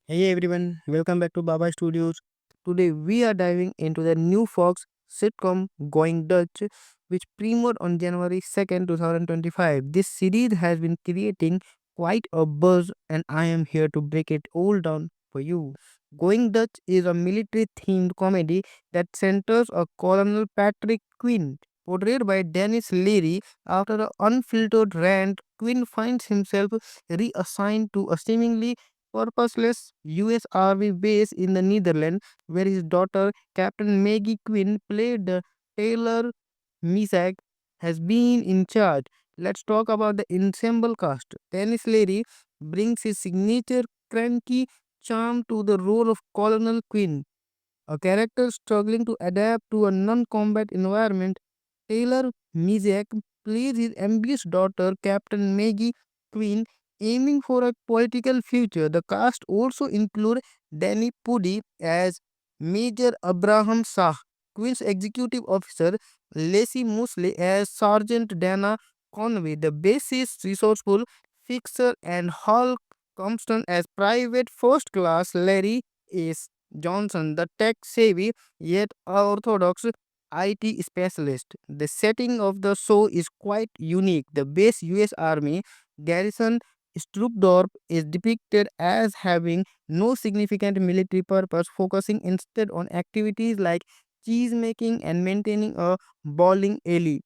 Hey everyone, welcome back to Baba Studios. Today we are diving into the new Fox sitcom Going Dutch, which premiered on January 2nd, 2025. This series has been creating quite a buzz, and I am here to break it all down for you. Going Dutch is a military themed comedy that centers a Colonel Patrick Quinn, portrayed by Dennis Leary. After an unfiltered rant, Quinn finds himself reassigned to a seemingly purposeless US Army base in the Netherlands, where his daughter, Captain Maggie Quinn, played the Taylor Misak, has been in charge. Let's talk about the ensemble cast. Dennis Leary brings his signature cranky charm to the role of Colonel Quinn, a character struggling to adapt to a non combat environment. Taylor Mizek plays his ambitious daughter, Captain Maggie Queen, aiming for a political future. The cast also include Danny Pudi as Major Abraham Shah, Queen's executive officer, Lacey Mosley as Sergeant Dana Conway, the bassist, resourceful fixer, and Hal Compton as Private First Class Larry S. Johnson, the tech savvy yet orthodox IT specialist. The setting of the show is quite unique. The base US Army garrison Struckdorf is depicted as having no significant military purpose, focusing instead on activities like cheese making and maintaining a bowling alley.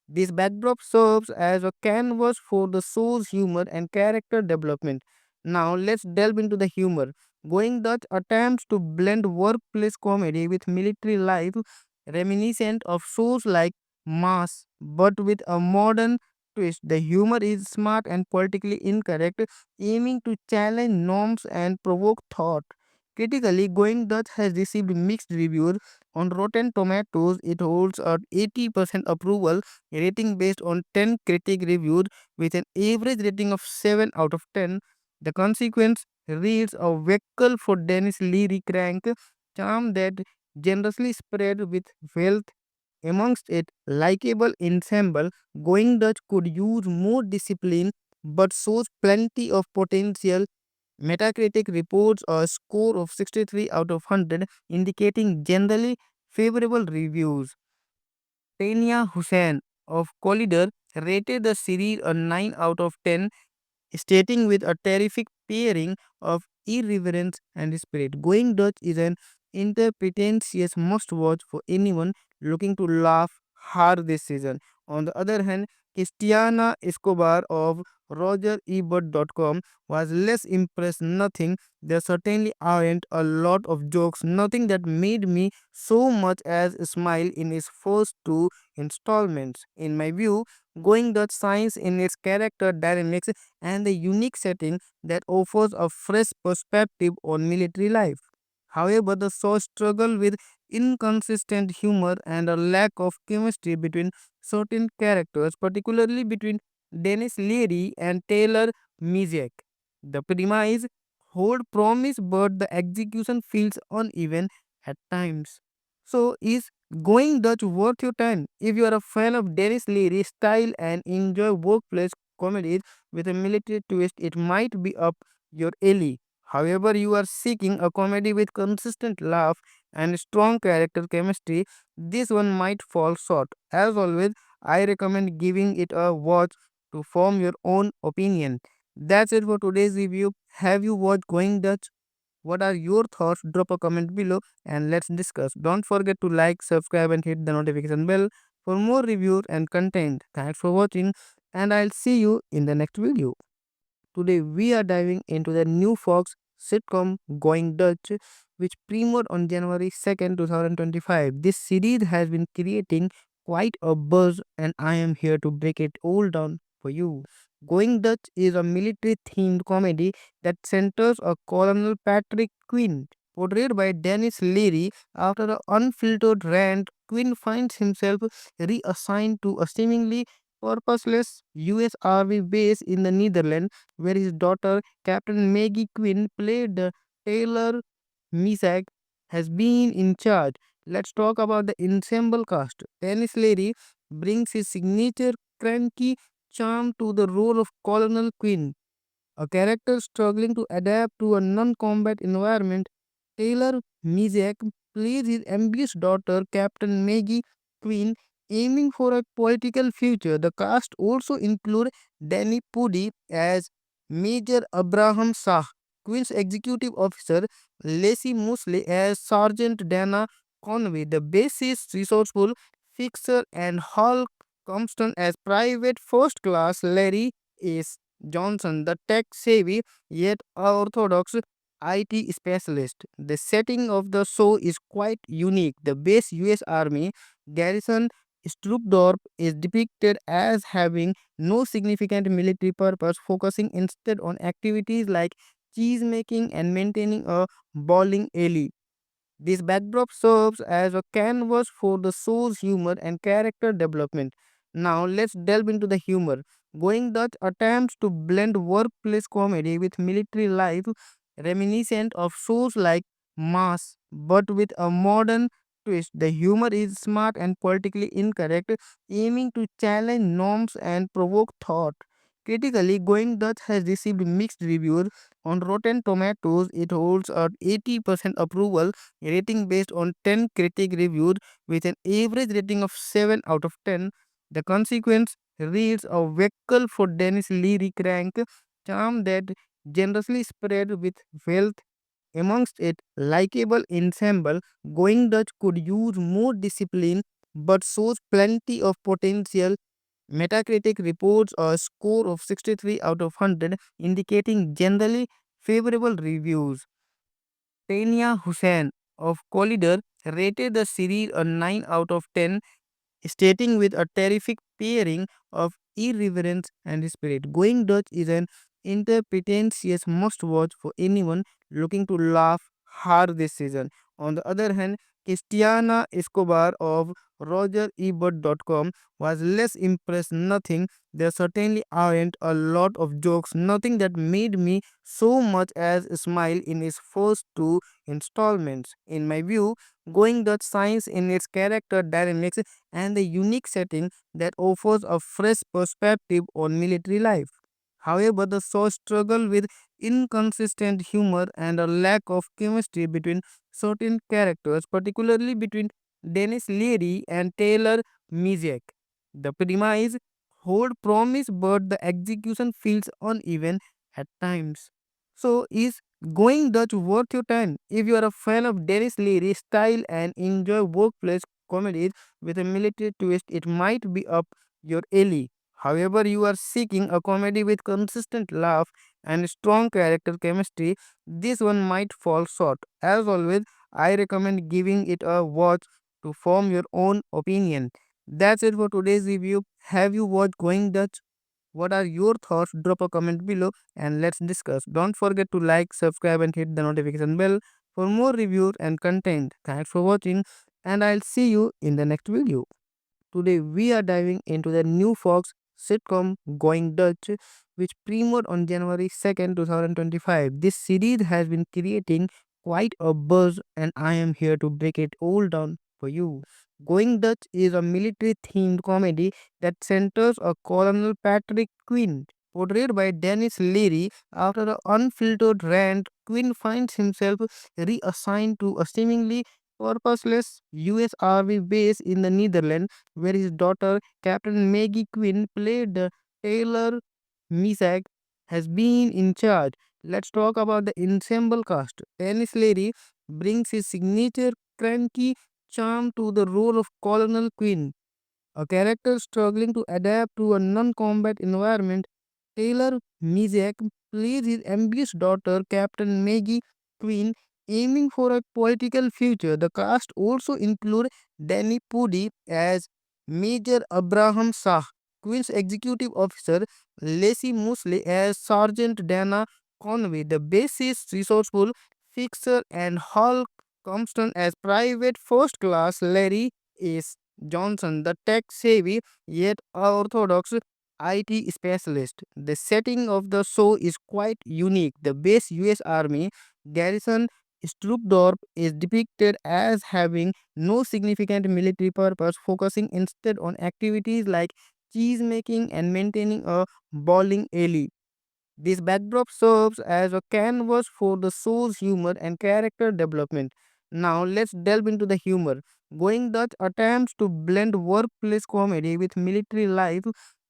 This backdrop serves as a canvas for the show's humor and character development. Now, let's delve into the humor. Going Dutch attempts to blend workplace comedy with military life, reminiscent of shows like Mass, but with a modern twist. The humor is smart and politically incorrect, aiming to challenge norms and provoke thought. Critically, Going Dutch has received mixed reviews. On Rotten Tomatoes, it holds a 80% approval rating based on 10 critic reviews with an average rating of 7 out of 10. The consequence reads a vehicle for Dennis Leary crank charm that generously spread with wealth amongst it likable ensemble. Going Dutch could use more discipline but shows plenty of potential. Metacritic reports a score of 63 out of 100, indicating generally favorable reviews. Tania Hussain of Collider rated the series a 9 out of 10, stating with a terrific pairing of irreverence and spirit. Going Dutch is an interpretentious must watch for anyone looking to laugh hard this season. On the other hand, Christiana Escobar of RogerEbert.com was less impressed. Nothing, there certainly aren't a lot of jokes, nothing that made me so much as smile in its first two installments. In my view, Going Dutch shines in its character dynamics and the unique setting that offers a fresh perspective on military life. However, the show struggled with inconsistent humor and a lack of chemistry between certain characters, particularly between Dennis Leary and Taylor Mizek. The premise hold promise, but the execution feels uneven at times. So, is Going Dutch worth your time? If you are a fan of Dennis Leary's style and enjoy workplace comedies with a military twist, it might be up your alley. However, you are seeking a comedy with consistent laugh and strong character chemistry, this one might fall short. As always, I recommend giving it a watch to form your own opinion. That's it for today's review. Have you watched Going Dutch? What are your thoughts? Drop a comment below and let's discuss. Don't forget to like, subscribe, and hit the notification bell for more reviews and content. Thanks for watching, and I'll see you in the next video. Today we are diving into the new Fox sitcom Going Dutch, which premiered on January 2nd, 2025. This series has been creating quite a buzz, and I am here to break it all down for you. Going Dutch is a military themed comedy that centers a Colonel Patrick Quinn, portrayed by Dennis Leary. After an unfiltered rant, Quinn finds himself reassigned to a seemingly purposeless US Army base in the Netherlands, where his daughter, Captain Maggie Quinn, played the Taylor Misak, has been in charge. Let's talk about the ensemble cast. Dennis Leary brings his signature cranky charm to the role of Colonel Quinn, a character struggling to adapt to a non-combat environment. Taylor Mizek plays his ambitious daughter, Captain Maggie Queen, aiming for a political future. The cast also include Danny Pudi as Major Abraham Shah, Queen's executive officer, Lacey Mosley as Sergeant Dana Conway, the bassist, resourceful fixer, and Hal Compton as Private First Class Larry S. Johnson, the tech savvy yet orthodox IT specialist. The setting of the show is quite unique. The base US Army garrison Struckdorf is depicted as having no significant military purpose, focusing instead on activities like cheese making and maintaining a bowling alley. This backdrop serves as a canvas for the show's humor and character development. Now let's delve into the humor. Going Dutch attempts to blend workplace comedy with military life, reminiscent of shows like Mass, but with a modern twist. The humor is smart and politically incorrect, aiming to challenge norms and provoke thought. Critically, Going Dutch has received mixed reviews. On Rotten Tomatoes, it holds an 80% approval rating based on 10 critic reviews with an average rating of 7 out of 10. The consequence reads a vehicle for Dennis Leary crank charm that generously spread with wealth amongst it likable ensemble. Going Dutch could use more discipline but shows plenty of potential. Metacritic reports a score of 63 out of 100, indicating generally favorable reviews. Tania Hussain of Collider rated the series a 9 out of 10, stating with a terrific pairing of irreverence and spirit. Going Dutch is an interpretentious must watch for anyone looking to laugh hard this season. On the other hand, Christiana Escobar of RogerEbert.com was less impressed. Nothing, there certainly aren't a lot of jokes, nothing that made me so much as smile in its first two installments. In my view, Going Dutch shines in its character dynamics and the unique setting that offers a fresh perspective on military life. However, the show struggled with inconsistent humor and a lack of chemistry between certain characters, particularly between Dennis Leary and Taylor Misiak. The premise hold promise, but the execution feels uneven at times. So, is Going Dutch worth your time? If you are a fan of Dennis Leary's style and enjoy workplace comedies with a military twist, it might be up your alley. However, you are seeking a comedy with consistent laugh and strong character chemistry, this one might fall short. As always, I recommend giving it a watch to form your own opinion. That's it for today's review. Have you watched Going Dutch? What are your thoughts? Drop a comment below and let's discuss. Don't forget to like, subscribe, and hit the notification bell for more reviews and content. Thanks for watching, and I'll see you in the next video. Today we are diving into the new Fox sitcom Going Dutch, which premiered on January 2nd, 2025. This series has been creating quite a buzz, and I am here to break it all down for you. Going Dutch is a military themed comedy that centers a Colonel Patrick Quinn, portrayed by Dennis Leary. After an unfiltered rant, Quinn finds himself reassigned to a seemingly purposeless US Army base in the Netherlands, where his daughter, Captain Maggie Quinn, played the Taylor Misak, has been in charge. Let's talk about the ensemble cast. Dennis Leary brings his signature cranky charm to the role of Colonel Quinn, a character struggling to adapt to a non-combat environment. Taylor Misiak plays his ambitious daughter, Captain Maggie Quinn, aiming for a political future. The cast also include Danny Pudi as Major Abraham Shah, Quinn's executive officer, Lacey Mosley as Sergeant Dana Conway, the bassist, resourceful fixer, and Hal Compton as Private First Class Larry S. Johnson, the tech-savvy yet orthodox IT specialist. The setting of the show is quite unique. The base US Army garrison Stroopdorp is depicted as having no significant military purpose, focusing instead on activities like cheese making and maintaining a bowling alley. This backdrop serves as a canvas for the show's humor and character development. Now, let's delve into the humor. Going Dutch attempts to blend workplace comedy with military life,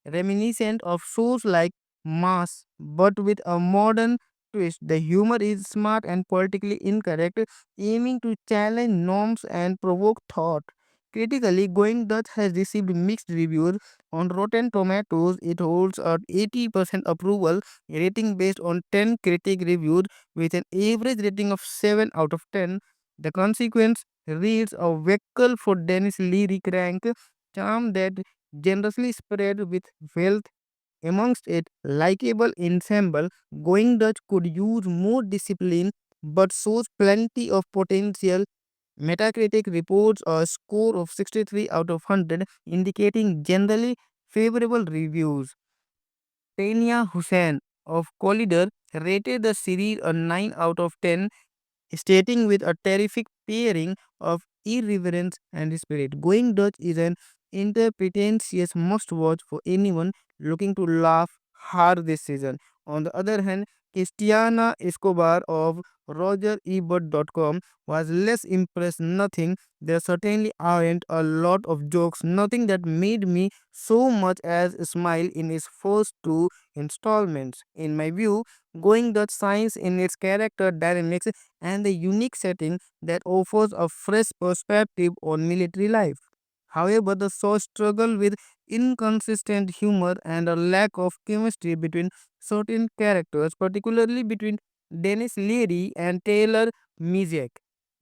reminiscent of shows like Mass, but with a modern twist. The humor is smart and politically incorrect, aiming to challenge norms and provoke thought. Critically, Going Dutch has received mixed reviews. On Rotten Tomatoes, it holds an 80% approval rating based on 10 critic reviews with an average rating of 7 out of 10. The consequence reads a vehicle for Dennis Leary crank charm that generously spread with wealth amongst it likable ensemble. Going Dutch could use more discipline but shows plenty of potential. Metacritic reports a score of 63 out of 100, indicating generally favorable reviews. Tania Hussain of Collider rated the series a 9 out of 10, stating with a terrific pairing of irreverence and spirit. Going Dutch is an interpretentious must watch for anyone looking to laugh hard this season. On the other hand, Cristiana Escobar of RogerEbert.com was less impressed. Nothing, there certainly aren't a lot of jokes, nothing that made me so much as smile in its first two installments. In my view, Going Dutch shines in its character dynamics and the unique setting that offers a fresh perspective on military life. However, the show struggled with inconsistent humor and a lack of chemistry between certain characters, particularly between Dennis Leary and Taylor Mizek.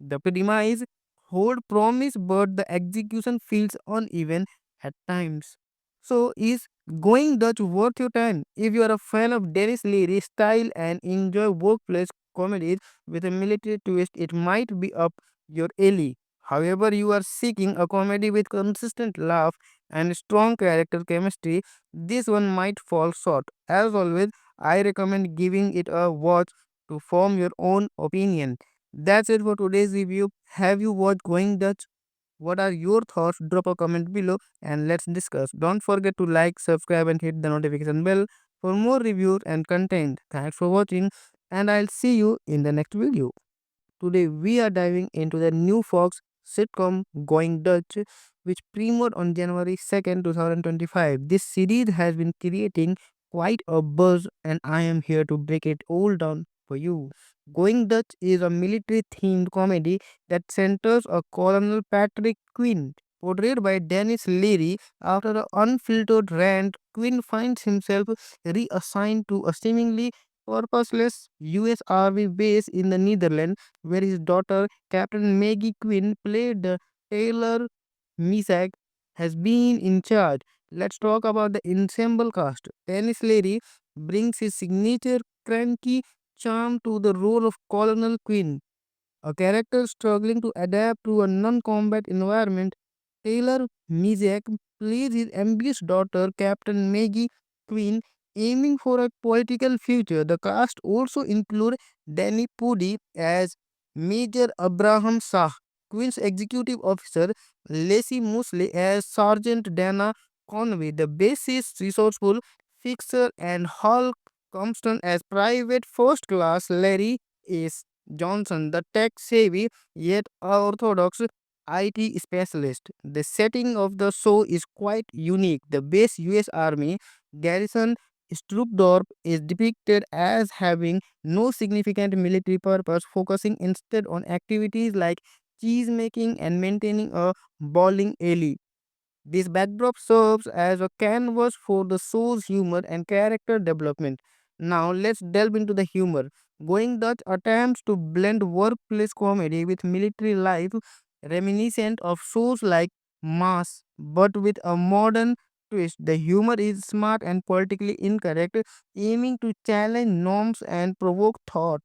The premise hold promise, but the execution feels uneven at times. So, is Going Dutch worth your time? If you are a fan of Dennis Leary's style and enjoy workplace comedies with a military twist, it might be up your alley. However, you are seeking a comedy with consistent laugh and strong character chemistry, this one might fall short. As always, I recommend giving it a watch to form your own opinion. That's it for today's review. Have you watched Going Dutch? What are your thoughts? Drop a comment below and let's discuss. Don't forget to like, subscribe, and hit the notification bell for more reviews and content. Thanks for watching, and I'll see you in the next video. Today we are diving into the new Fox sitcom Going Dutch, which premiered on January 2nd, 2025. This series has been creating quite a buzz, and I am here to break it all down for you. Going Dutch is a military themed comedy that centers a Colonel Patrick Quinn, portrayed by Dennis Leary. After an unfiltered rant, Quinn finds himself reassigned to a seemingly purposeless US Army base in the Netherlands, where his daughter, Captain Maggie Quinn, played the Taylor Misak, has been in charge. Let's talk about the ensemble cast. Dennis Leary brings his signature cranky charm to the role of Colonel Quinn, a character struggling to adapt to a non-combat environment. Taylor Mizek plays his ambitious daughter, Captain Maggie Quinn, aiming for a political future. The cast also include Danny Pudi as Major Abraham Shah, Quinn's executive officer, Lacey Mosley as Sergeant Dana Conway, the bassist, resourceful fixer, and Hulk Compton as Private First Class Larry S. Johnson, the tech-savvy yet orthodox IT specialist. The setting of the show is quite unique. The base US Army garrison Stroopdorp is depicted as having no significant military purpose, focusing instead on activities like cheese making and maintaining a bowling alley. This backdrop serves as a canvas for the show's humor and character development. Now, let's delve into the humor. Going Dutch attempts to blend workplace comedy with military life, reminiscent of shows like Mass, but with a modern twist. The humor is smart and politically incorrect, aiming to challenge norms and provoke thought.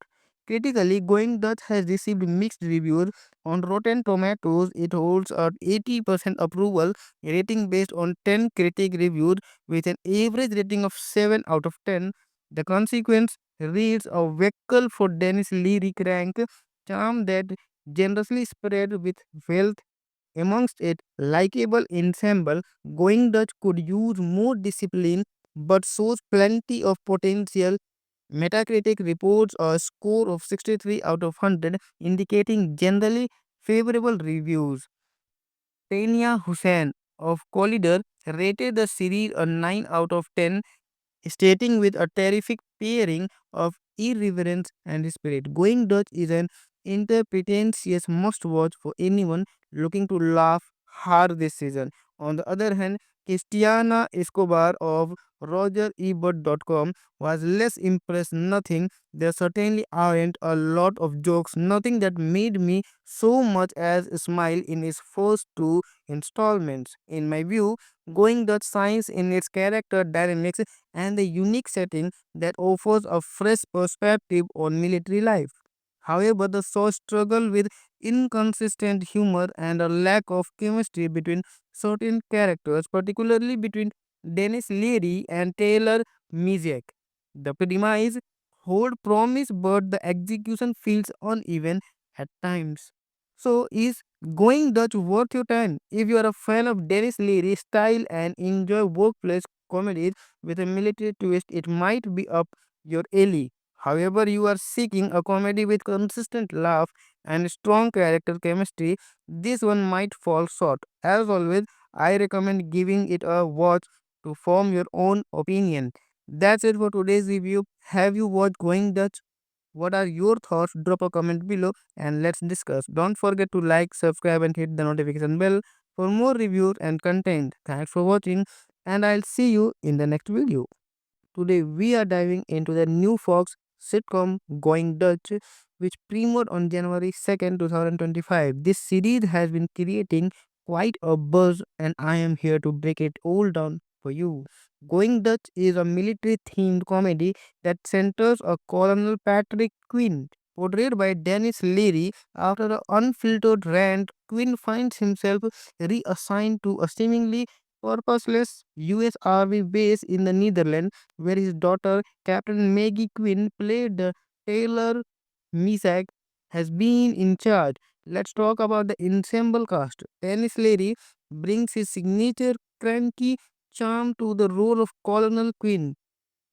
Critically, Going Dutch has received mixed reviews. On Rotten Tomatoes, it holds a 80% approval rating based on 10 critic reviews with an average rating of 7 out of 10. The consequence reads a vehicle for Dennis Leary crank charm that generously spread with wealth amongst it likable ensemble. Going Dutch could use more discipline but shows plenty of potential. Metacritic reports a score of 63 out of 100, indicating generally favorable reviews. Tania Hussain of Collider rated the series a 9 out of 10, stating with a terrific pairing of irreverence and spirit. Going Dutch is an interpretentious must watch for anyone looking to laugh hard this season. On the other hand, Cristiana Escobar of RogerEbert.com was less impressed. Nothing, there certainly aren't a lot of jokes, nothing that made me so much as smile in its first two installments. In my view, Going Dutch shines in its character dynamics and the unique setting that offers a fresh perspective on military life. However, the show struggled with inconsistent humor and a lack of chemistry between certain characters, particularly between Dennis Leary and Taylor Misiak. The premise hold promise, but the execution feels uneven at times. So, is Going Dutch worth your time? If you are a fan of Dennis Leary's style and enjoy workplace comedies with a military twist, it might be up your alley. However, you are seeking a comedy with consistent laugh and strong character chemistry, this one might fall short. As always, I recommend giving it a watch to form your own opinion. That's it for today's review. Have you watched Going Dutch? What are your thoughts? Drop a comment below and let's discuss. Don't forget to like, subscribe, and hit the notification bell for more reviews and content. Thanks for watching, and I'll see you in the next video. Today we are diving into the new Fox sitcom Going Dutch, which premiered on January 2nd, 2025. This series has been creating quite a buzz, and I am here to break it all down for you. Going Dutch is a military themed comedy that centers a Colonel Patrick Quinn, portrayed by Dennis Leary. After an unfiltered rant, Quinn finds himself reassigned to a seemingly purposeless US Army base in the Netherlands, where his daughter, Captain Maggie Quinn, played the Taylor Misak, has been in charge. Let's talk about the ensemble cast. Dennis Leary brings his signature cranky charm to the role of Colonel Quinn,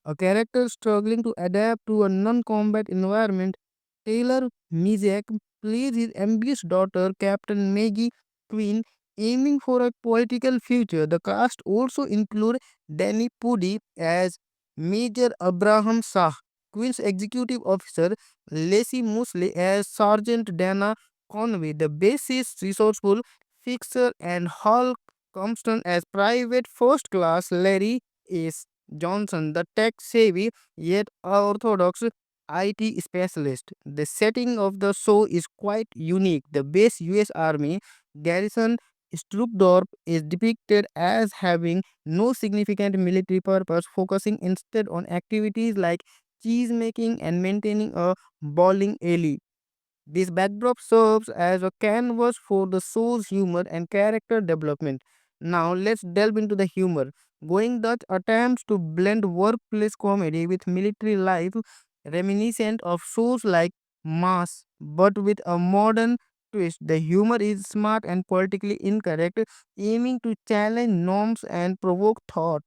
a character struggling to adapt to a non-combat environment. Taylor Misiak plays his ambitious daughter, Captain Maggie Quinn, aiming for a political future. The cast also include Danny Pudi as Major Abraham Shah, Quinn's executive officer, Lacey Mosley as Sergeant Dana Conway, the bassist, resourceful fixer, and Hal Compton as Private First Class Larry S. Johnson, the tech-savvy yet orthodox IT specialist. The setting of the show is quite unique. The base US Army garrison Stroopdorp is depicted as having no significant military purpose, focusing instead on activities like cheese making and maintaining a bowling alley. This backdrop serves as a canvas for the show's humor and character development. Now, let's delve into the humor. Going Dutch attempts to blend workplace comedy with military life, reminiscent of shows like Mass, but with a modern twist. The humor is smart and politically incorrect, aiming to challenge norms and provoke thought.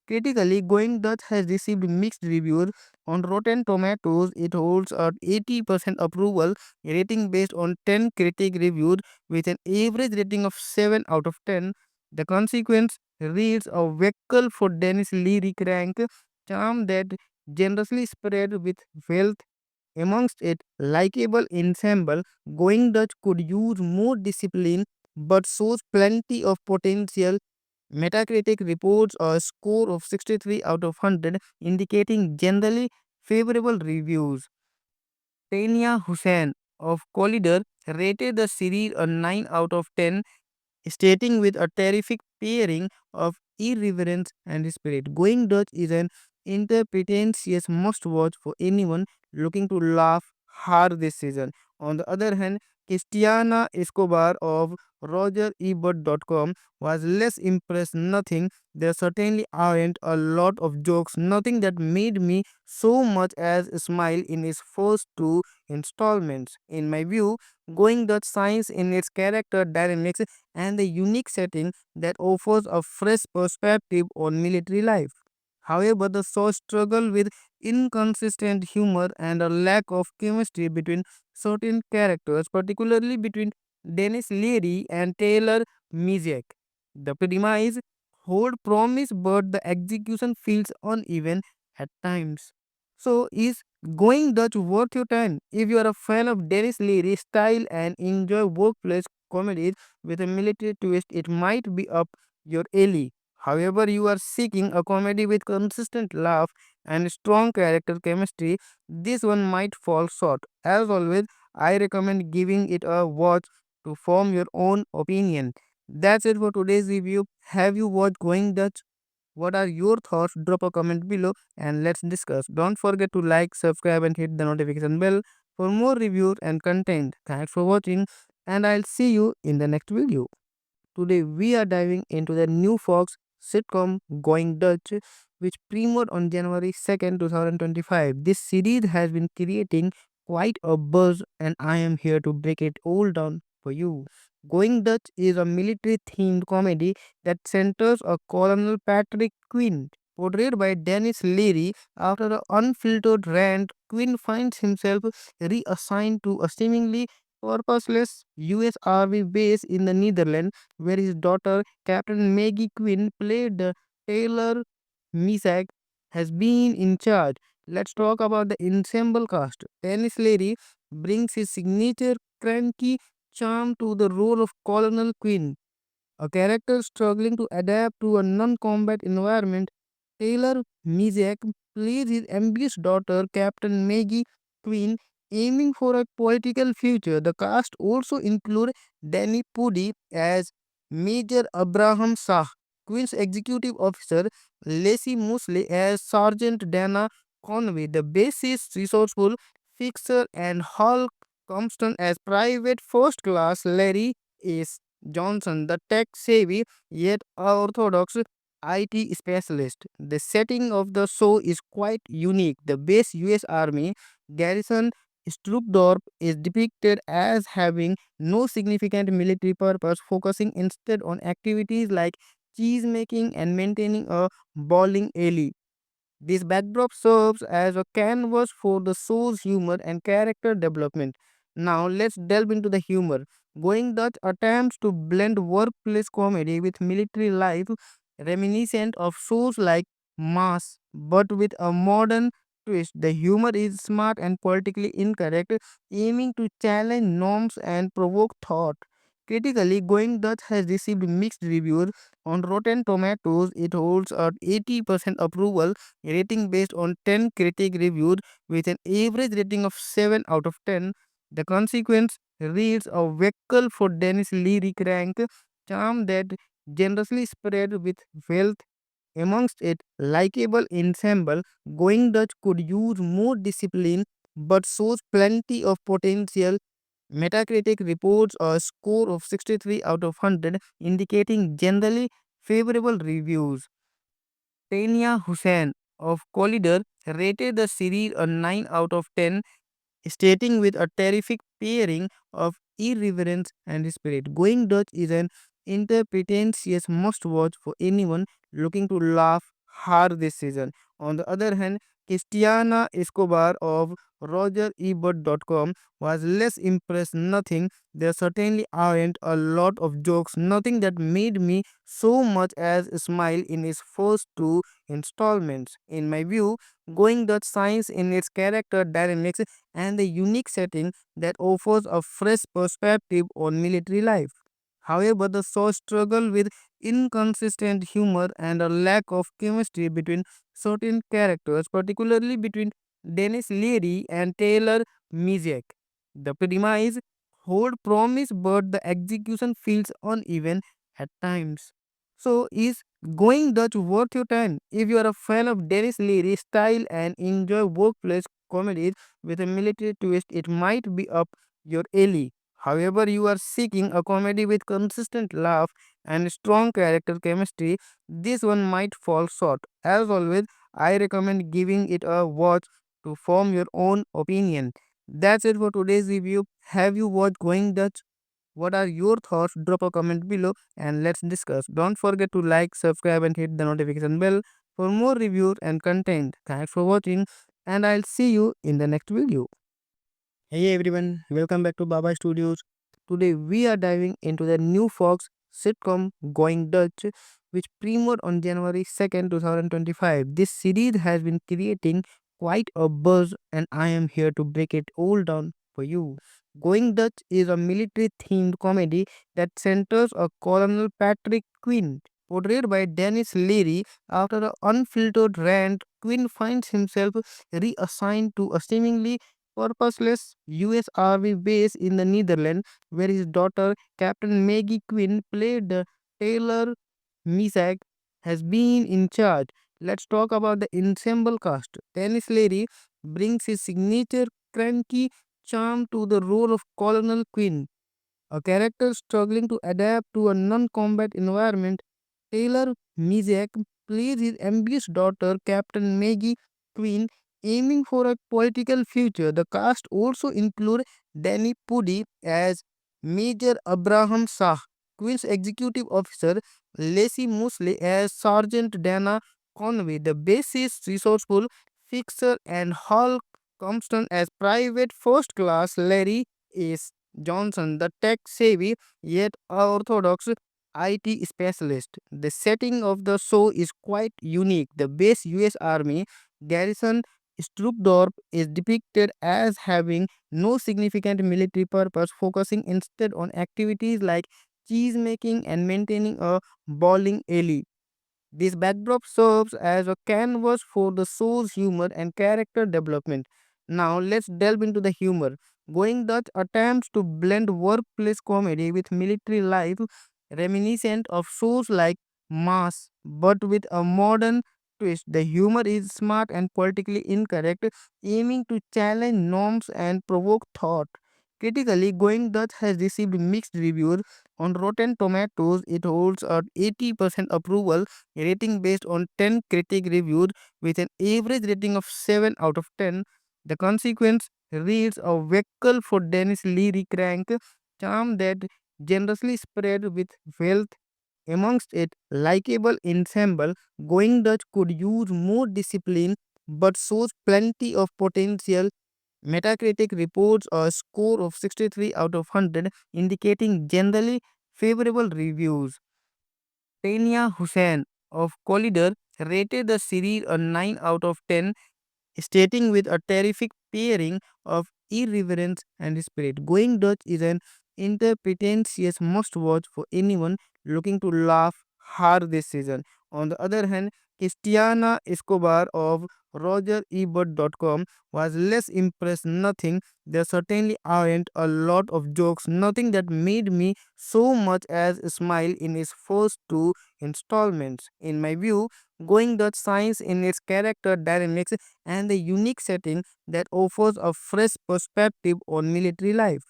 Critically, Going Dutch has received mixed reviews. On Rotten Tomatoes, it holds a 80% approval rating based on 10 critic reviews with an average rating of 7 out of 10. The consequence reads a vehicle for Dennis Leary crank charm that generously spread with wealth amongst it likable ensemble. Going Dutch could use more discipline but shows plenty of potential. Metacritic reports a score of 63 out of 100, indicating generally favorable reviews. Tania Hussain of Collider rated the series a 9 out of 10, stating with a terrific pairing of irreverence and spirit. Going Dutch is an interpretentious must watch for anyone looking to laugh hard this season. On the other hand, Christiana Escobar of RogerEbert.com was less impressed. Nothing, there certainly aren't a lot of jokes, nothing that made me so much as smile in its first two installments. In my view, Going Dutch shines in its character dynamics and the unique setting that offers a fresh perspective on military life. However, the show struggled with inconsistent humor and a lack of chemistry between certain characters, particularly between Dennis Leary and Taylor Misiak. The premise hold promise, but the execution feels uneven at times. So, is Going Dutch worth your time? If you are a fan of Dennis Leary's style and enjoy workplace comedies with a military twist, it might be up your alley. However, you are seeking a comedy with consistent laugh and strong character chemistry, this one might fall short. As always, I recommend giving it a watch to form your own opinion. That's it for today's review. Have you watched Going Dutch? What are your thoughts? Drop a comment below and let's discuss. Don't forget to like, subscribe, and hit the notification bell for more reviews and content. Thanks for watching, and I'll see you in the next video. Today we are diving into the new Fox sitcom Going Dutch, which premiered on January 2nd, 2025. This series has been creating quite a buzz, and I am here to break it all down for you. Going Dutch is a military themed comedy that centers a Colonel Patrick Quinn, portrayed by Dennis Leary. After an unfiltered rant, Quinn finds himself reassigned to a seemingly purposeless US Army base in the Netherlands, where his daughter, Captain Maggie Quinn, played the Taylor Misak, has been in charge. Let's talk about the ensemble cast. Dennis Leary brings his signature cranky charm to the role of Colonel Quinn, a character struggling to adapt to a non-combat environment. Taylor Mizek plays his ambitious daughter, Captain Maggie Quinn, aiming for a political future. The cast also include Danny Pudi as Major Abraham Shah, Quinn's executive officer, Lacey Mosley as Sergeant Dana Conway, the bassist, resourceful fixer, and Hal Compton as Private First Class Larry S. Johnson, the tech savvy yet orthodox IT specialist. The setting of the show is quite unique. The base US Army garrison Stroopdorp is depicted as having no significant military purpose, focusing instead on activities like cheese making and maintaining a bowling alley. This backdrop serves as a canvas for the show's humor and character development. Now, let's delve into the humor. Going Dutch attempts to blend workplace comedy with military life, reminiscent of shows like Mass, but with a modern twist. The humor is smart and politically incorrect, aiming to challenge norms and provoke thought. Critically, Going Dutch has received mixed reviews. On Rotten Tomatoes, it holds a 80% approval rating based on 10 critic reviews with an average rating of 7 out of 10. The consequence reads a vehicle for Dennis Leary crank charm that generously spread with wealth amongst it likable ensemble. Going Dutch could use more discipline but shows plenty of potential. Metacritic reports a score of 63 out of 100, indicating generally favorable reviews. Tania Hussain of Collider rated the series a 9 out of 10, stating with a terrific pairing of irreverence and spirit. Going Dutch is an interpretentious must watch for anyone looking to laugh hard this season. On the other hand, Christiana Escobar of RogerEbert.com was less impressed. Nothing, there certainly aren't a lot of jokes, nothing that made me so much as smile in its first two installments. In my view, Going Dutch shines in its character dynamics and the unique setting that offers a fresh perspective on military life. However, the show struggled with inconsistent humor and a lack of chemistry between certain characters, particularly between Dennis Leary and Taylor Mizek. The premise hold promise, but the execution feels uneven at times. So, is Going Dutch worth your time? If you are a fan of Dennis Leary's style and enjoy workplace comedies with a military twist, it might be up your alley. However, you are seeking a comedy with consistent laugh and strong character chemistry, this one might fall short. As always, I recommend giving it a watch to form your own opinion. That's it for today's review. Have you watched Going Dutch? What are your thoughts? Drop a comment below and let's discuss. Don't forget to like, subscribe, and hit the notification bell for more reviews and content. Thanks for watching, and I'll see you in the next video. Hey everyone, welcome back to Baba Studios. Today we are diving into the new Fox sitcom Going Dutch, which premiered on January 2nd, 2025. This series has been creating quite a buzz, and I am here to break it all down for you. Going Dutch is a military themed comedy that centers a Colonel Patrick Quinn, portrayed by Dennis Leary. After an unfiltered rant, Quinn finds himself reassigned to a seemingly purposeless US Army base in the Netherlands, where his daughter, Captain Maggie Quinn, played the Taylor Misak, has been in charge. Let's talk about the ensemble cast. Dennis Leary brings his signature cranky charm to the role of Colonel Quinn, a character struggling to adapt to a non combat environment. Taylor Mizek plays his ambitious daughter, Captain Maggie Queen, aiming for a political future. The cast also include Danny Pudi as Major Abraham Shah, Queen's executive officer, Lacey Mosley as Sergeant Dana Conway, the bassist, resourceful fixer, and Hal Compton as Private First Class Larry S. Johnson, the tech savvy yet orthodox IT specialist. The setting of the show is quite unique. The base US Army garrison Struckdorf is depicted as having no significant military purpose, focusing instead on activities like cheese making and maintaining a bowling alley. This backdrop serves as a canvas for the show's humor and character development. Now, let's delve into the humor. Going Dutch attempts to blend workplace comedy with military life, reminiscent of shows like Mass, but with a modern twist. The humor is smart and politically incorrect, aiming to challenge norms and provoke thought. Critically, Going Dutch has received mixed reviews. On Rotten Tomatoes, it holds a 80% approval rating based on 10 critic reviews with an average rating of 7 out of 10. The consequence reads a vehicle for Dennis Leary crank charm that generously spread with wealth amongst it likable ensemble. Going Dutch could use more discipline but shows plenty of potential. Metacritic reports a score of 63 out of 100, indicating generally favorable reviews. Tania Hussain of Collider rated the series a 9 out of 10, stating with a terrific pairing of irreverence and spirit. Going Dutch is an interpretentious must watch for anyone looking to laugh hard this season. On the other hand, Christiana Escobar of RogerEbert.com was less impressed. Nothing, there certainly aren't a lot of jokes, nothing that made me so much as smile in its first two installments. In my view, Going Dutch shines in its character dynamics and the unique setting that offers a fresh perspective on military life.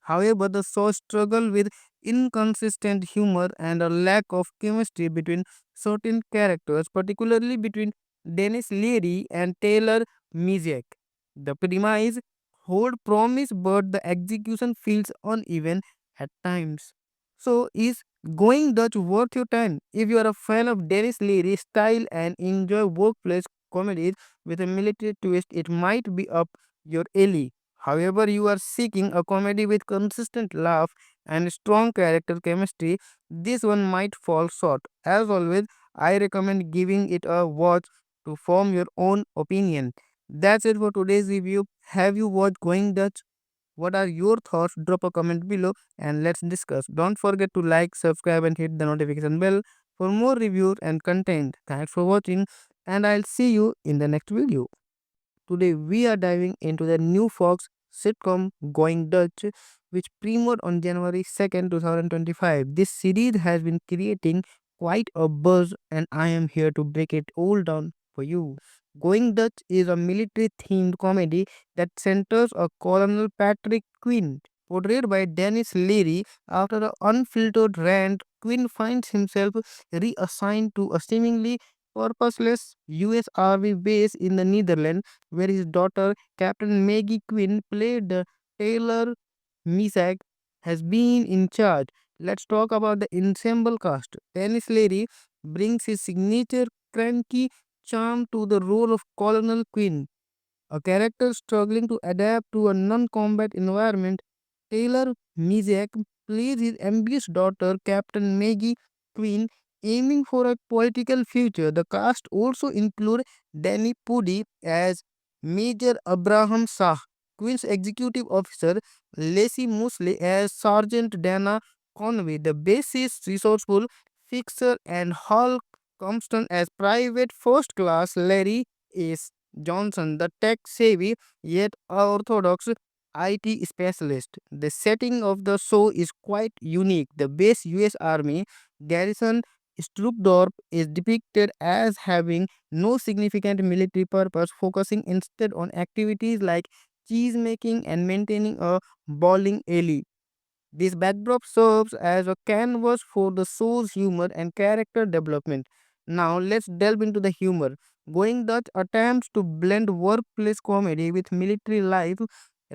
However, the show struggled with inconsistent humor and a lack of chemistry between certain characters, particularly between Dennis Leary and Taylor Mizek. The premise hold promise, but the execution feels uneven at times. So, is Going Dutch worth your time? If you are a fan of Dennis Leary's style and enjoy workplace comedies with a military twist, it might be up your alley. However, you are seeking a comedy with consistent laugh and strong character chemistry, this one might fall short. As always, I recommend giving it a watch to form your own opinion. That's it for today's review. Have you watched Going Dutch? What are your thoughts? Drop a comment below and let's discuss. Don't forget to like, subscribe, and hit the notification bell for more reviews and content. Thanks for watching, and I'll see you in the next video. Today we are diving into the new Fox sitcom Going Dutch, which premiered on January 2nd, 2025. This series has been creating quite a buzz, and I am here to break it all down for you. Going Dutch is a military themed comedy that centers a Colonel Patrick Quinn, portrayed by Dennis Leary. After an unfiltered rant, Quinn finds himself reassigned to a seemingly purposeless US Army base in the Netherlands, where his daughter, Captain Maggie Quinn, played the Taylor Misak, has been in charge. Let's talk about the ensemble cast. Dennis Leary brings his signature cranky charm to the role of Colonel Quinn, a character struggling to adapt to a non-combat environment. Taylor Mizek plays his ambitious daughter, Captain Maggie Queen, aiming for a political future. The cast also include Danny Pudi as Major Abraham Shah, Queen's executive officer, Lacey Mosley as Sergeant Dana Conway, the bassist, resourceful fixer, and Hal Compton as Private First Class Larry S. Johnson, the tech savvy yet orthodox IT specialist. The setting of the show is quite unique. The base US Army garrison Struckdorf is depicted as having no significant military purpose, focusing instead on activities like cheese making and maintaining a bowling alley. This backdrop serves as a canvas for the show's humor and character development. Now let's delve into the humor. Going Dutch attempts to blend workplace comedy with military life,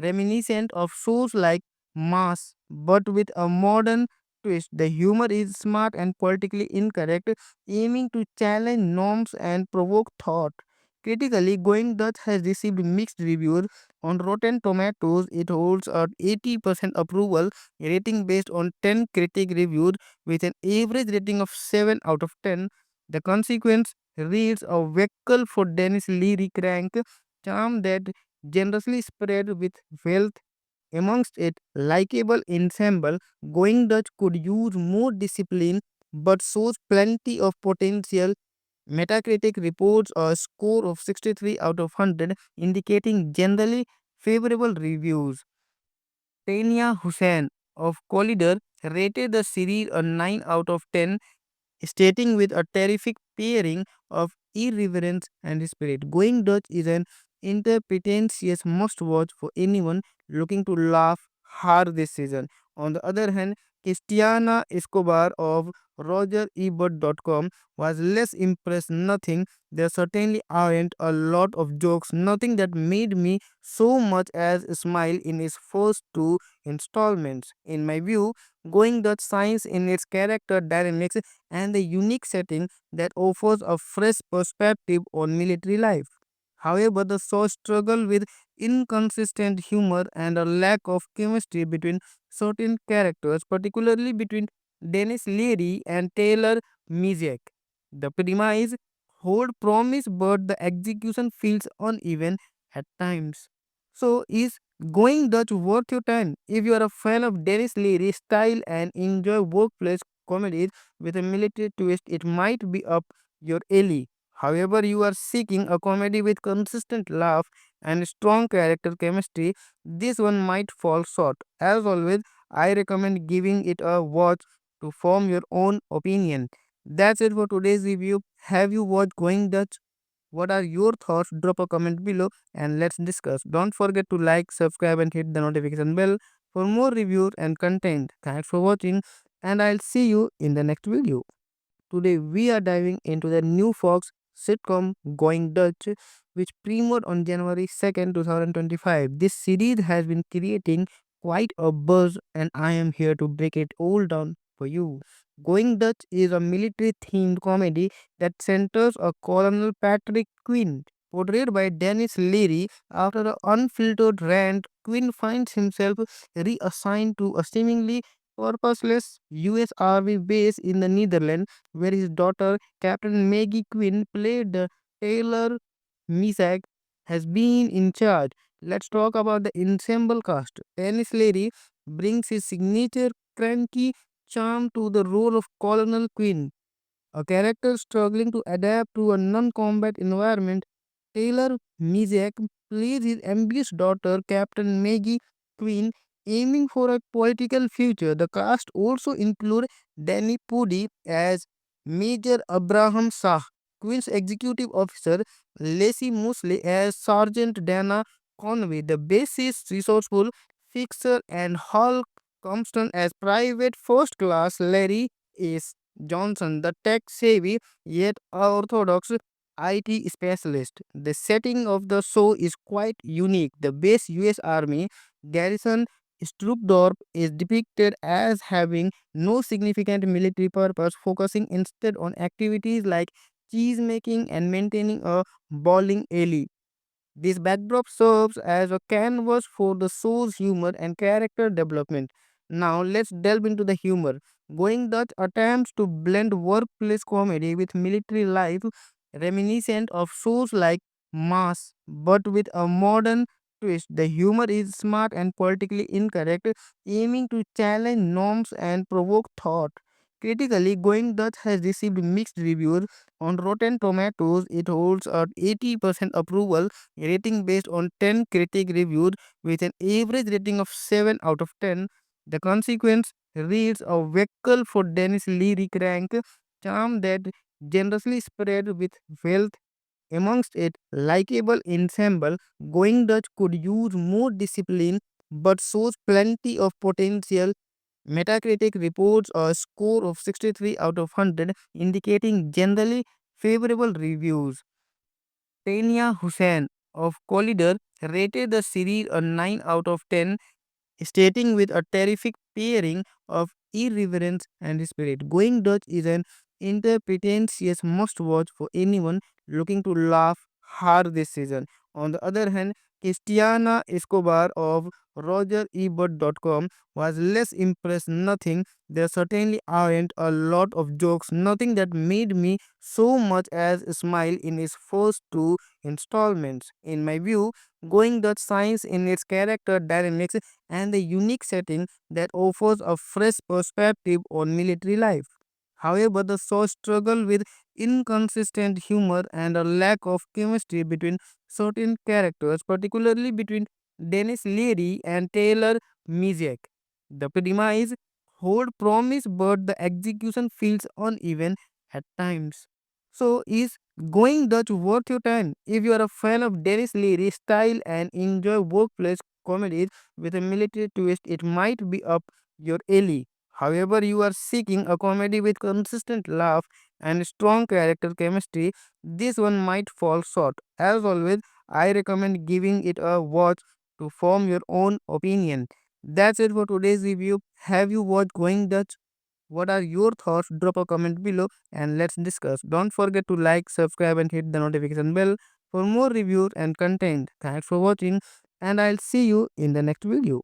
reminiscent of shows like Mass, but with a modern twist. The humor is smart and politically incorrect, aiming to challenge norms and provoke thought. Critically, Going Dutch has received mixed reviews. On Rotten Tomatoes, it holds a 80% approval rating based on 10 critic reviews with an average rating of 7 out of 10. The consequence reads a vehicle for Dennis Leary crank charm that generously spread with wealth amongst it likable ensemble. Going Dutch could use more discipline but shows plenty of potential. Metacritic reports a score of 63 out of 100, indicating generally favorable reviews. Tania Hussain of Collider rated the series a 9 out of 10, stating with a terrific pairing of irreverence and spirit. Going Dutch is an interpretentious must watch for anyone looking to laugh hard this season. On the other hand, Christiana Escobar of RogerEbert.com was less impressed. Nothing, there certainly aren't a lot of jokes, nothing that made me so much as smile in its first two installments. In my view, Going Dutch shines in its character dynamics and the unique setting that offers a fresh perspective on military life. However, the show struggled with inconsistent humor and a lack of chemistry between certain characters, particularly between Dennis Leary and Taylor Misiak. The premise hold promise, but the execution feels uneven at times. So, is Going Dutch worth your time? If you are a fan of Dennis Leary's style and enjoy workplace comedies with a military twist, it might be up your alley. However, you are seeking a comedy with consistent laugh and strong character chemistry, this one might fall short. As always, I recommend giving it a watch to form your own opinion. That's it for today's review. Have you watched Going Dutch? What are your thoughts? Drop a comment below and let's discuss. Don't forget to like, subscribe, and hit the notification bell for more reviews and content. Thanks for watching, and I'll see you in the next video. Today we are diving into the new Fox sitcom Going Dutch, which premiered on January 2nd, 2025. This series has been creating quite a buzz, and I am here to break it all down for you. Going Dutch is a military themed comedy that centers a Colonel Patrick Quinn, portrayed by Dennis Leary. After an unfiltered rant, Quinn finds himself reassigned to a seemingly purposeless US Army base in the Netherlands, where his daughter, Captain Maggie Quinn, played the Taylor Misak, has been in charge. Let's talk about the ensemble cast. Dennis Leary brings his signature cranky charm to the role of Colonel Quinn, a character struggling to adapt to a non-combat environment. Taylor Misiak plays his ambitious daughter, Captain Maggie Quinn, aiming for a political future. The cast also include Danny Pudi as Major Abraham Shah, Quinn's executive officer, Lacey Mosley as Sergeant Dana Conway, the bassist, resourceful fixer, and Hal Compton as Private First Class Larry S. Johnson, the tech-savvy yet orthodox IT specialist. The setting of the show is quite unique. The base US Army garrison Stroopdorp is depicted as having no significant military purpose, focusing instead on activities like cheese making and maintaining a bowling alley. This backdrop serves as a canvas for the show's humor and character development. Now, let's delve into the humor. Going Dutch attempts to blend workplace comedy with military life, reminiscent of shows like Mass, but with a modern twist. The humor is smart and politically incorrect, aiming to challenge norms and provoke thought. Critically, Going Dutch has received mixed reviews. On Rotten Tomatoes, it holds a 80% approval rating based on 10 critic reviews with an average rating of 7 out of 10. The consequence reads a vehicle for Dennis Leary crank charm that generously spread with wealth amongst it likable ensemble. Going Dutch could use more discipline but shows plenty of potential. Metacritic reports a score of 63 out of 100, indicating generally favorable reviews. Tania Hussain of Collider rated the series a 9 out of 10, stating with a terrific pairing of irreverence and spirit. Going Dutch is an interpretentious must watch for anyone looking to laugh hard this season. On the other hand, Cristiana Escobar of RogerEbert.com was less impressed. Nothing, there certainly aren't a lot of jokes, nothing that made me so much as smile in its first two installments. In my view, Going Dutch shines in its character dynamics and the unique setting that offers a fresh perspective on military life. However, the show struggled with inconsistent humor and a lack of chemistry between certain characters, particularly between Dennis Leary and Taylor Misiak. The premise hold promise, but the execution feels uneven at times. So, is Going Dutch worth your time? If you are a fan of Dennis Leary's style and enjoy workplace comedies with a military twist, it might be up your alley. However, you are seeking a comedy with consistent laugh and strong character chemistry, this one might fall short. As always, I recommend giving it a watch to form your own opinion. That's it for today's review. Have you watched Going Dutch? What are your thoughts? Drop a comment below and let's discuss. Don't forget to like, subscribe, and hit the notification bell for more reviews and content. Thanks for watching, and I'll see you in the next video.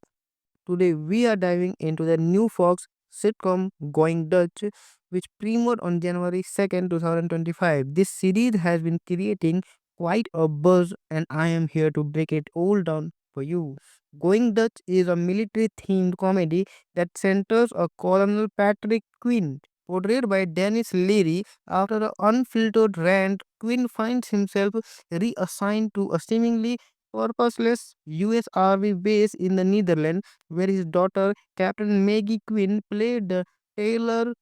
Today we are diving into the new Fox sitcom Going Dutch, which premiered on January 2nd, 2025. This series has been creating quite a buzz, and I am here to break it all down for you. Going Dutch is a military themed comedy that centers a Colonel Patrick Quinn, portrayed by Dennis Leary. After an unfiltered rant, Quinn finds himself reassigned to a seemingly purposeless US Army base in the Netherlands, where his daughter, Captain Maggie Quinn, played the Taylor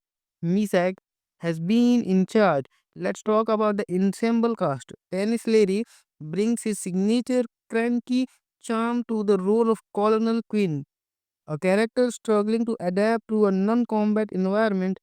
Misak, has been in charge. Let's talk about the ensemble cast. Dennis Leary brings his signature cranky charm to the role of Colonel Quinn, a character struggling to adapt to a non-combat environment.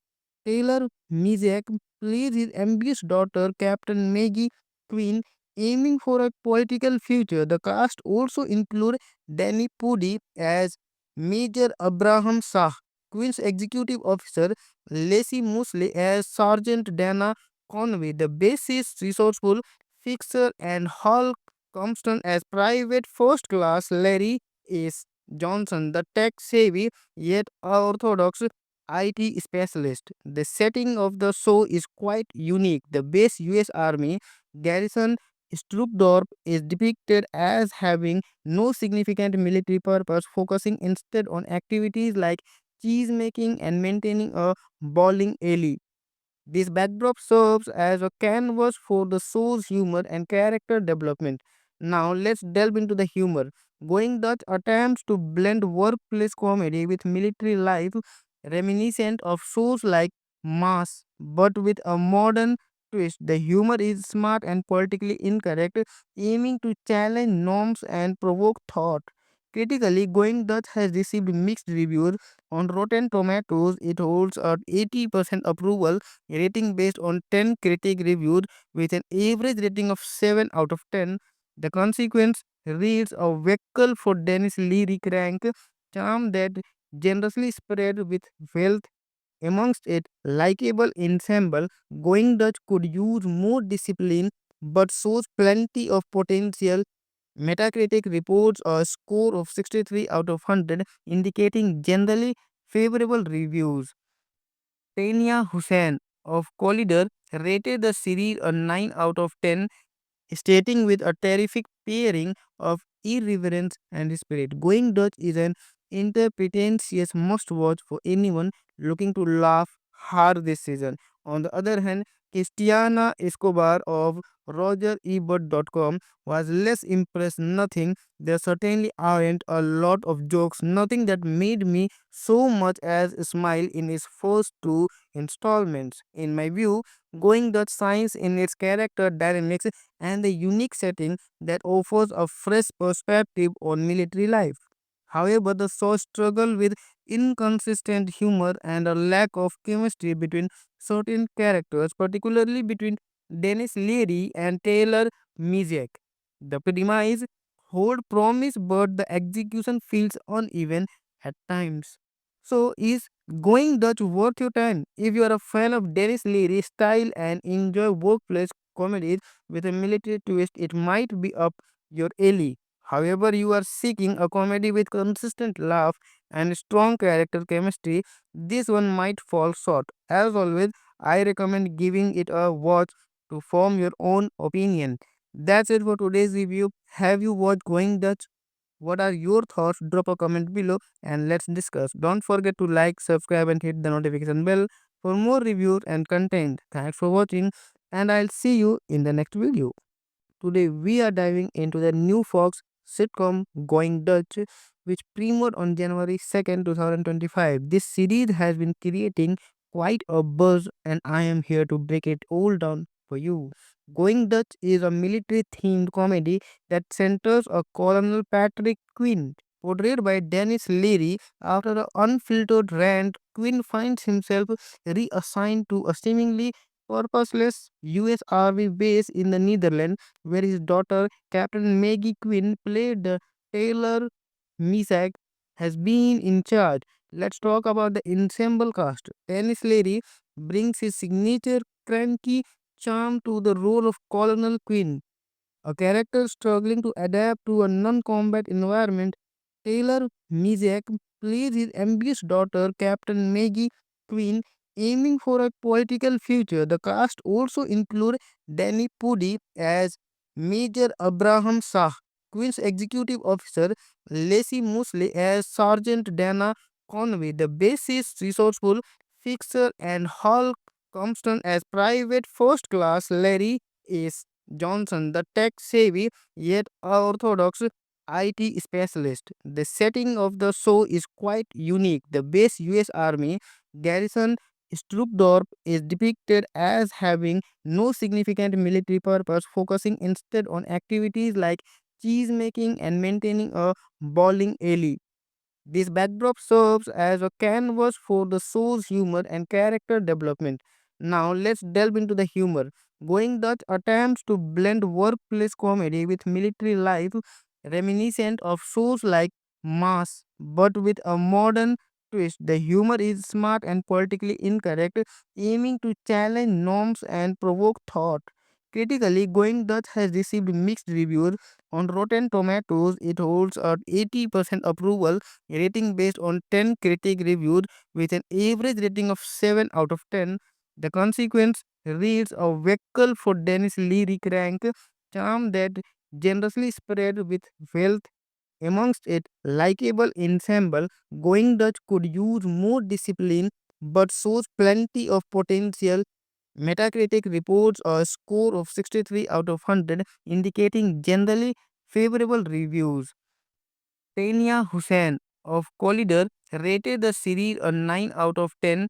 Taylor Misiak plays his ambitious daughter, Captain Maggie Quinn, aiming for a political future. The cast also include Danny Pudi as Major Abraham Shah, Quinn's executive officer, Lacey Mosley as Sergeant Dana Conway, the bassist, resourceful fixer, and Hulk Compton as Private First Class Larry S. Johnson, the tech-savvy yet orthodox IT specialist. The setting of the show is quite unique. The base US Army garrison Stroopdorp is depicted as having no significant military purpose, focusing instead on activities like cheese making and maintaining a bowling alley. This backdrop serves as a canvas for the show's humor and character development. Now, let's delve into the humor. Going Dutch attempts to blend workplace comedy with military life, reminiscent of shows like Mass, but with a modern twist. The humor is smart and politically incorrect, aiming to challenge norms and provoke thought. Critically, Going Dutch has received mixed reviews. On Rotten Tomatoes, it holds a 80% approval rating based on 10 critic reviews with an average rating of 7 out of 10. The consequence reads a vehicle for Dennis Leary crank charm that generously spread with wealth amongst it likable ensemble. Going Dutch could use more discipline but shows plenty of potential. Metacritic reports a score of 63 out of 100, indicating generally favorable reviews. Tania Hussain of Collider rated the series a 9 out of 10, stating with a terrific pairing of irreverence and spirit. Going Dutch is an interpretentious must watch for anyone looking to laugh hard this season. On the other hand, Cristiana Escobar of RogerEbert.com was less impressed. Nothing, there certainly aren't a lot of jokes, nothing that made me so much as smile in its first two installments. In my view, Going Dutch shines in its character dynamics and the unique setting that offers a fresh perspective on military life. However, the show struggled with inconsistent humor and a lack of chemistry between certain characters, particularly between Dennis Leary and Taylor Misiak. The premise hold promise, but the execution feels uneven at times. So, is Going Dutch worth your time? If you are a fan of Dennis Leary's style and enjoy workplace comedies with a military twist, it might be up your alley. However, you are seeking a comedy with consistent laugh and strong character chemistry, this one might fall short. As always, I recommend giving it a watch to form your own opinion. That's it for today's review. Have you watched Going Dutch? What are your thoughts? Drop a comment below and let's discuss. Don't forget to like, subscribe, and hit the notification bell for more reviews and content. Thanks for watching, and I'll see you in the next video. Today we are diving into the new Fox sitcom Going Dutch, which premiered on January 2nd, 2025. This series has been creating quite a buzz, and I am here to break it all down for you. Going Dutch is a military themed comedy that centers a Colonel Patrick Quinn, portrayed by Dennis Leary. After an unfiltered rant, Quinn finds himself reassigned to a seemingly purposeless US Army base in the Netherlands, where his daughter, Captain Maggie Quinn, played the Taylor Misak, has been in charge. Let's talk about the ensemble cast. Dennis Leary brings his signature cranky charm to the role of Colonel Quinn, a character struggling to adapt to a non-combat environment. Taylor Misiak plays his ambitious daughter, Captain Maggie Quinn, aiming for a political future. The cast also include Danny Pudi as Major Abraham Shah, Quinn's executive officer, Lacey Mosley as Sergeant Dana Conway, the bassist, resourceful fixer, and Hal Compton as Private First Class Larry S. Johnson, the tech-savvy yet orthodox IT specialist. The setting of the show is quite unique. The base US Army garrison Stroopdorp is depicted as having no significant military purpose, focusing instead on activities like cheese making and maintaining a bowling alley. This backdrop serves as a canvas for the show's humor and character development. Now, let's delve into the humor. Going Dutch attempts to blend workplace comedy with military life, reminiscent of shows like Mass, but with a modern twist. The humor is smart and politically incorrect, aiming to challenge norms and provoke thought. Critically, Going Dutch has received mixed reviews. On Rotten Tomatoes, it holds a 80% approval rating based on 10 critic reviews with an average rating of 7 out of 10. The consequence reads a vehicle for Dennis Leary crank charm that generously spread with wealth amongst it likable ensemble. Going Dutch could use more discipline but shows plenty of potential. Metacritic reports a score of 63 out of 100, indicating generally favorable reviews. Tania Hussain of Collider rated the series a 9 out of 10,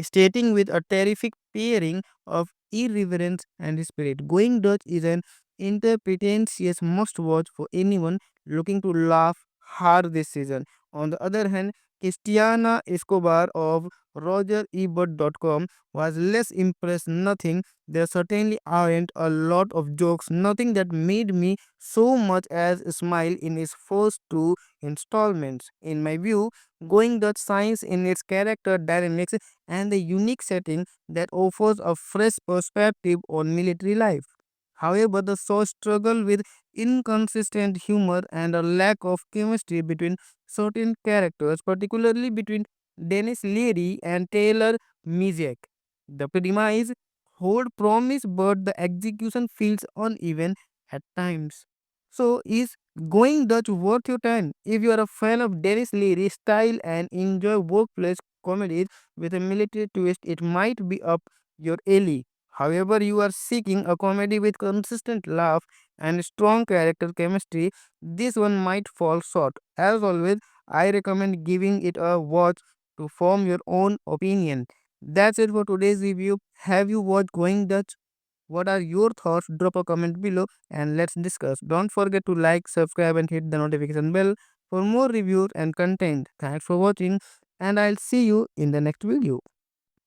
stating with a terrific pairing of irreverence and spirit. Going Dutch is an interpretentious must watch for anyone looking to laugh hard this season. On the other hand, Christiana Escobar of RogerEbert.com was less impressed. Nothing, there certainly aren't a lot of jokes, nothing that made me so much as smile in its first two installments. In my view, Going Dutch shines in its character dynamics and the unique setting that offers a fresh perspective on military life. However, the show struggled with inconsistent humor and a lack of chemistry between certain characters, particularly between Dennis Leary and Taylor Misiak. The premise hold promise, but the execution feels uneven at times. So, is Going Dutch worth your time? If you are a fan of Dennis Leary's style and enjoy workplace comedies with a military twist, it might be up your alley. However, you are seeking a comedy with consistent laugh and strong character chemistry, this one might fall short. As always, I recommend giving it a watch to form your own opinion. That's it for today's review. Have you watched Going Dutch? What are your thoughts? Drop a comment below and let's discuss. Don't forget to like, subscribe, and hit the notification bell for more reviews and content. Thanks for watching, and I'll see you in the next video.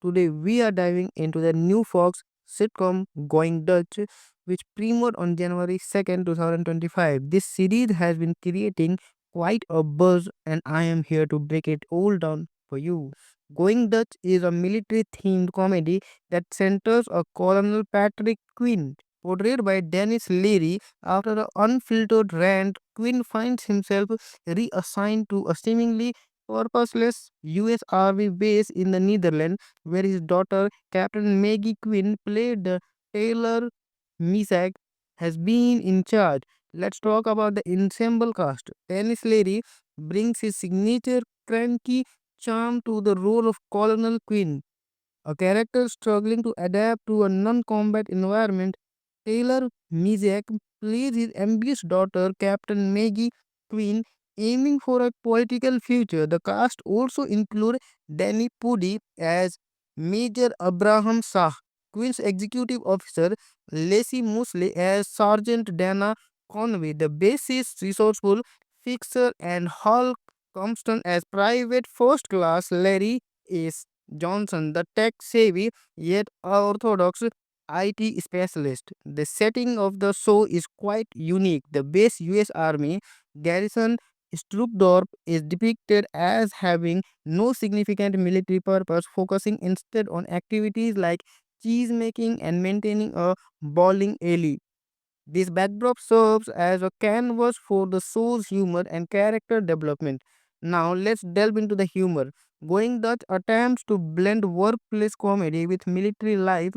Today we are diving into the new Fox sitcom Going Dutch, which premiered on January 2nd, 2025. This series has been creating quite a buzz, and I am here to break it all down for you. Going Dutch is a military themed comedy that centers a Colonel Patrick Quinn, portrayed by Dennis Leary. After an unfiltered rant, Quinn finds himself reassigned to a seemingly purposeless US Army base in the Netherlands, where his daughter, Captain Maggie Quinn, played the Taylor Misak, has been in charge. Let's talk about the ensemble cast. Dennis Leary brings his signature cranky charm to the role of Colonel Quinn, a character struggling to adapt to a non-combat environment. Taylor Mizek plays his ambitious daughter, Captain Maggie Quinn, aiming for a political future. The cast also include Danny Pudi as Major Abraham Shah, Quinn's executive officer, Lacey Mosley as Sergeant Dana Conway, the bassist, resourceful fixer, and Hal Compton as Private First Class Larry S. Johnson, the tech savvy yet orthodox IT specialist. The setting of the show is quite unique. The base US Army garrison Stroopdorp is depicted as having no significant military purpose, focusing instead on activities like cheese making and maintaining a bowling alley. This backdrop serves as a canvas for the show's humor and character development. Now, let's delve into the humor. Going Dutch attempts to blend workplace comedy with military life,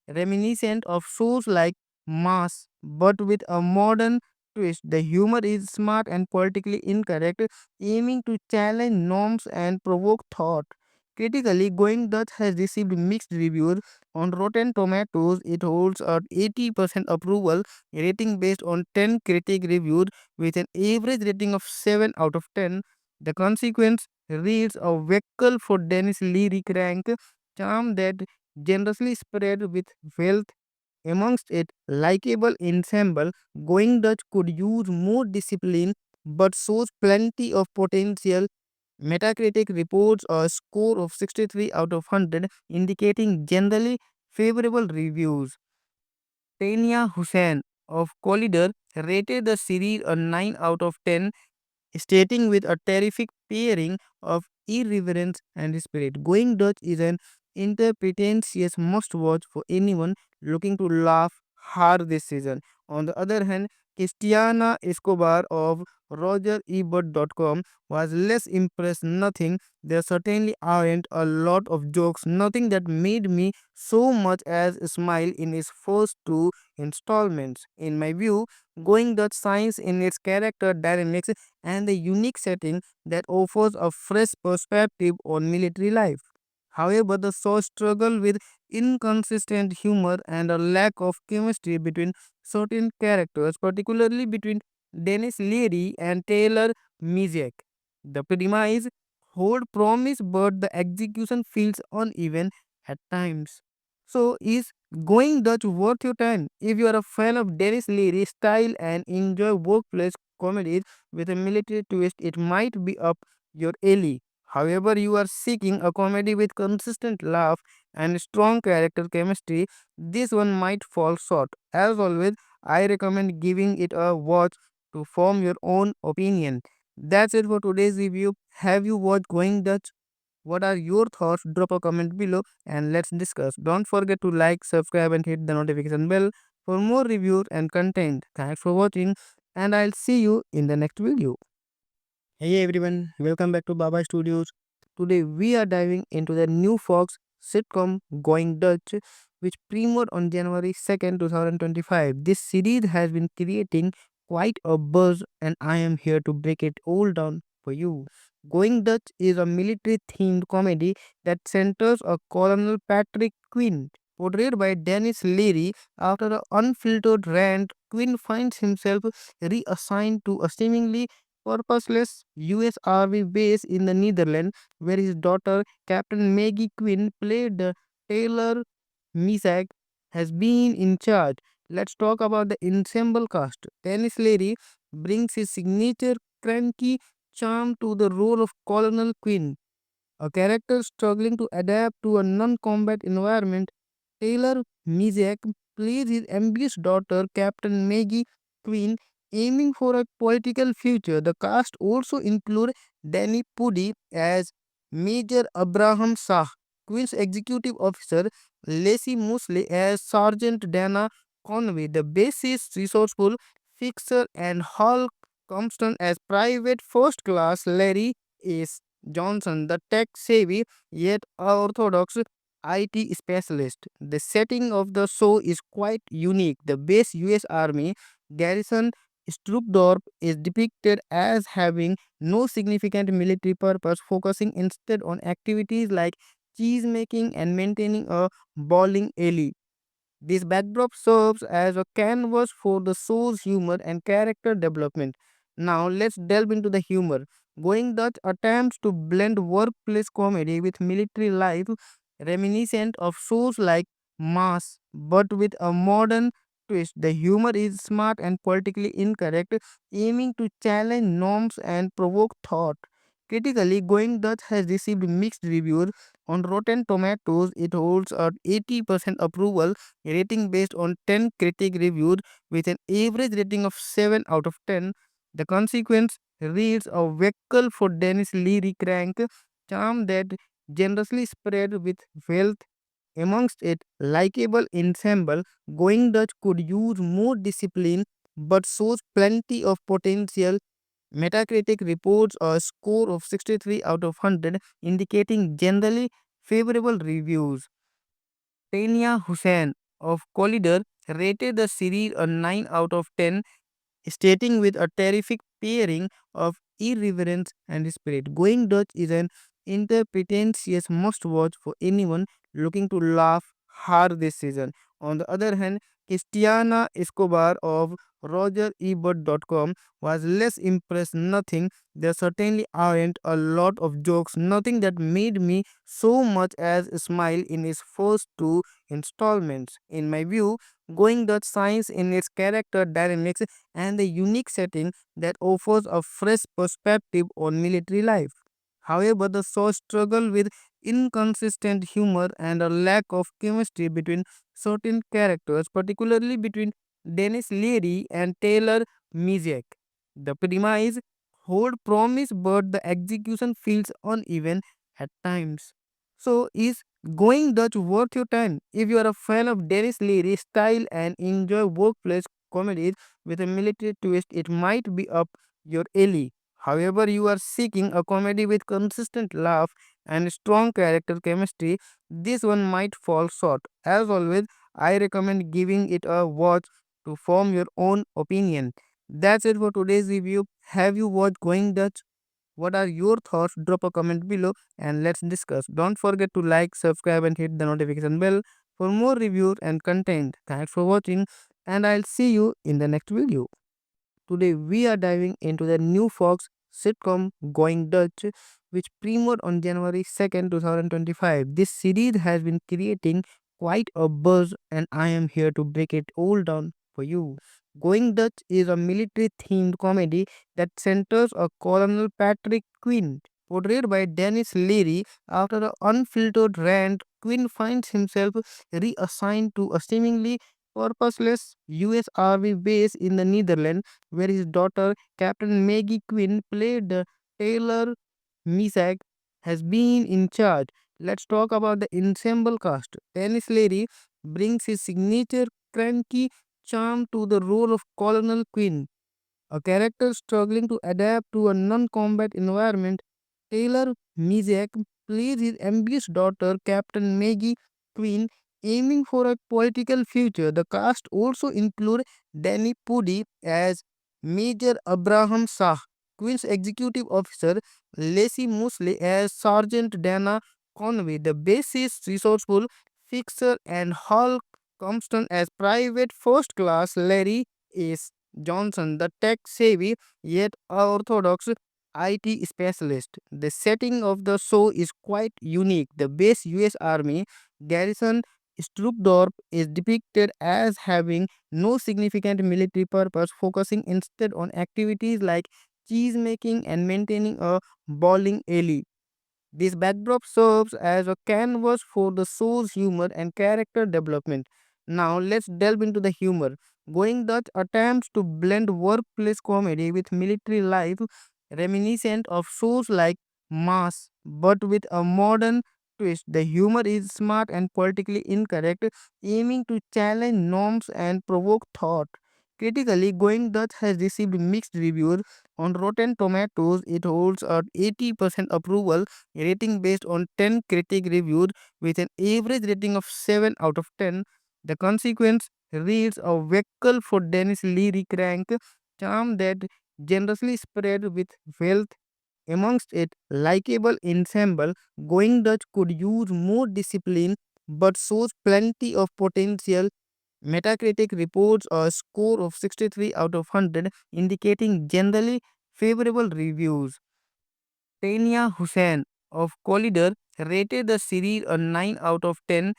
reminiscent of shows like Mass, but with a modern twist. The humor is smart and politically incorrect, aiming to challenge norms and provoke thought. Critically, Going Dutch has received mixed reviews. On Rotten Tomatoes, it holds a 80% approval rating based on 10 critic reviews with an average rating of 7 out of 10. The consequence reads a vehicle for Dennis Leary crank charm that generously spread with wealth amongst it likable ensemble. Going Dutch could use more discipline but shows plenty of potential. Metacritic reports a score of 63 out of 100, indicating generally favorable reviews. Tania Hussain of Collider rated the series a 9 out of 10, stating with a terrific pairing of irreverence and spirit. Going Dutch is an interpretentious must watch for anyone looking to laugh hard this season. On the other hand, Christiana Escobar of RogerEbert.com was less impressed. Nothing, there certainly aren't a lot of jokes, nothing that made me so much as smile in its first two installments. In my view, Going Dutch shines in its character dynamics and the unique setting that offers a fresh perspective on military life. However, the show struggled with inconsistent humor and a lack of chemistry between certain characters, particularly between Dennis Leary and Taylor Mizek. The premise hold promise, but the execution feels uneven at times. So, is Going Dutch worth your time? If you are a fan of Dennis Leary's style and enjoy workplace comedies with a military twist, it might be up your alley. However, you are seeking a comedy with consistent laugh and strong character chemistry, this one might fall short. As always, I recommend giving it a watch to form your own opinion. That's it for today's review. Have you watched Going Dutch? What are your thoughts? Drop a comment below and let's discuss. Don't forget to like, subscribe, and hit the notification bell for more reviews and content. Thanks for watching, and I'll see you in the next video. Hey everyone, welcome back to Baba Studios. Today we are diving into the new Fox sitcom Going Dutch, which premiered on January 2nd, 2025. This series has been creating quite a buzz, and I am here to break it all down for you. Going Dutch is a military themed comedy that centers a Colonel Patrick Quinn, portrayed by Dennis Leary. After an unfiltered rant, Quinn finds himself reassigned to a seemingly purposeless US Army base in the Netherlands, where his daughter, Captain Maggie Quinn, played the Taylor Misak, has been in charge. Let's talk about the ensemble cast. Dennis Leary brings his signature cranky charm to the role of Colonel Quinn, a character struggling to adapt to a non combat environment. Taylor Mizek plays his ambitious daughter, Captain Maggie Queen, aiming for a political future. The cast also include Danny Pudi as Major Abraham Shah, Queen's executive officer, Lacey Mosley as Sergeant Dana Conway, the bassist, resourceful fixer, and Hal Compton as Private First Class Larry S. Johnson, the tech savvy yet orthodox IT specialist. The setting of the show is quite unique. The base US Army garrison Struckdorf is depicted as having no significant military purpose, focusing instead on activities like cheese making and maintaining a bowling alley. This backdrop serves as a canvas for the show's humor and character development. Now, let's delve into the humor. Going Dutch attempts to blend workplace comedy with military life, reminiscent of shows like Mass, but with a modern twist. The humor is smart and politically incorrect, aiming to challenge norms and provoke thought. Critically, Going Dutch has received mixed reviews. On Rotten Tomatoes, it holds a 80% approval rating based on 10 critic reviews with an average rating of 7 out of 10. The consequence reads a vehicle for Dennis Leary crank charm that generously spread with wealth amongst it likable ensemble. Going Dutch could use more discipline but shows plenty of potential. Metacritic reports a score of 63 out of 100, indicating generally favorable reviews. Tania Hussain of Collider rated the series a 9 out of 10, stating with a terrific pairing of irreverence and spirit. Going Dutch is an interpretentious must watch for anyone looking to laugh hard this season. On the other hand, Christiana Escobar of RogerEbert.com was less impressed. Nothing, there certainly aren't a lot of jokes, nothing that made me so much as smile in his first two installments. In my view, Going Dutch shines in its character dynamics and the unique setting that offers a fresh perspective on military life. However, the show struggled with inconsistent humor and a lack of chemistry between certain characters, particularly between Dennis Leary and Taylor Mizek. The premise hold promise, but the execution feels uneven at times. So, is Going Dutch worth your time? If you are a fan of Dennis Leary's style and enjoy workplace comedies with a military twist, it might be up your alley. However, you are seeking a comedy with consistent laugh and strong character chemistry, this one might fall short. As always, I recommend giving it a watch to form your own opinion. That's it for today's review. Have you watched Going Dutch? What are your thoughts? Drop a comment below and let's discuss. Don't forget to like, subscribe, and hit the notification bell for more reviews and content. Thanks for watching, and I'll see you in the next video. Today, we are diving into the new Fox sitcom Going Dutch, which premiered on January 2nd, 2025. This series has been creating quite a buzz, and I am here to break it all down for you. Going Dutch is a military themed comedy that centers a Colonel Patrick Quinn, portrayed by Dennis Leary. After an unfiltered rant, Quinn finds himself reassigned to a seemingly purposeless US Army base in the Netherlands, where his daughter, Captain Maggie Quinn, played the Taylor Misak, has been in charge. Let's talk about the ensemble cast. Dennis Leary brings his signature cranky charm to the role of Colonel Quinn, a character struggling to adapt to a non-combat environment. Taylor Mizek plays his ambitious daughter, Captain Maggie Queen, aiming for a political future. The cast also include Danny Pudi as Major Abraham Shah, Queen's executive officer, Lacey Mosley as Sergeant Dana Conway, the bassist, resourceful fixer, and Hal Compton as Private First Class Larry S. Johnson, the tech savvy yet orthodox IT specialist. The setting of the show is quite unique. The base US Army garrison Struckdorf is depicted as having no significant military purpose, focusing instead on activities like cheese making and maintaining a bowling alley. This backdrop serves as a canvas for the show's humor and character development. Now, let's delve into the humor. Going Dutch attempts to blend workplace comedy with military life, reminiscent of shows like Mass, but with a modern twist. The humor is smart and politically incorrect, aiming to challenge norms and provoke thought. Critically, Going Dutch has received mixed reviews. On Rotten Tomatoes, it holds a 80% approval rating based on 10 critic reviews with an average rating of 7 out of 10. The consequence reads a vehicle for Dennis Leary crank charm that generously spread with wealth amongst it likable ensemble. Going Dutch could use more discipline but shows plenty of potential. Metacritic reports a score of 63 out of 100, indicating generally favorable reviews. Tania Hussain of Collider rated the series a 9 out of 10,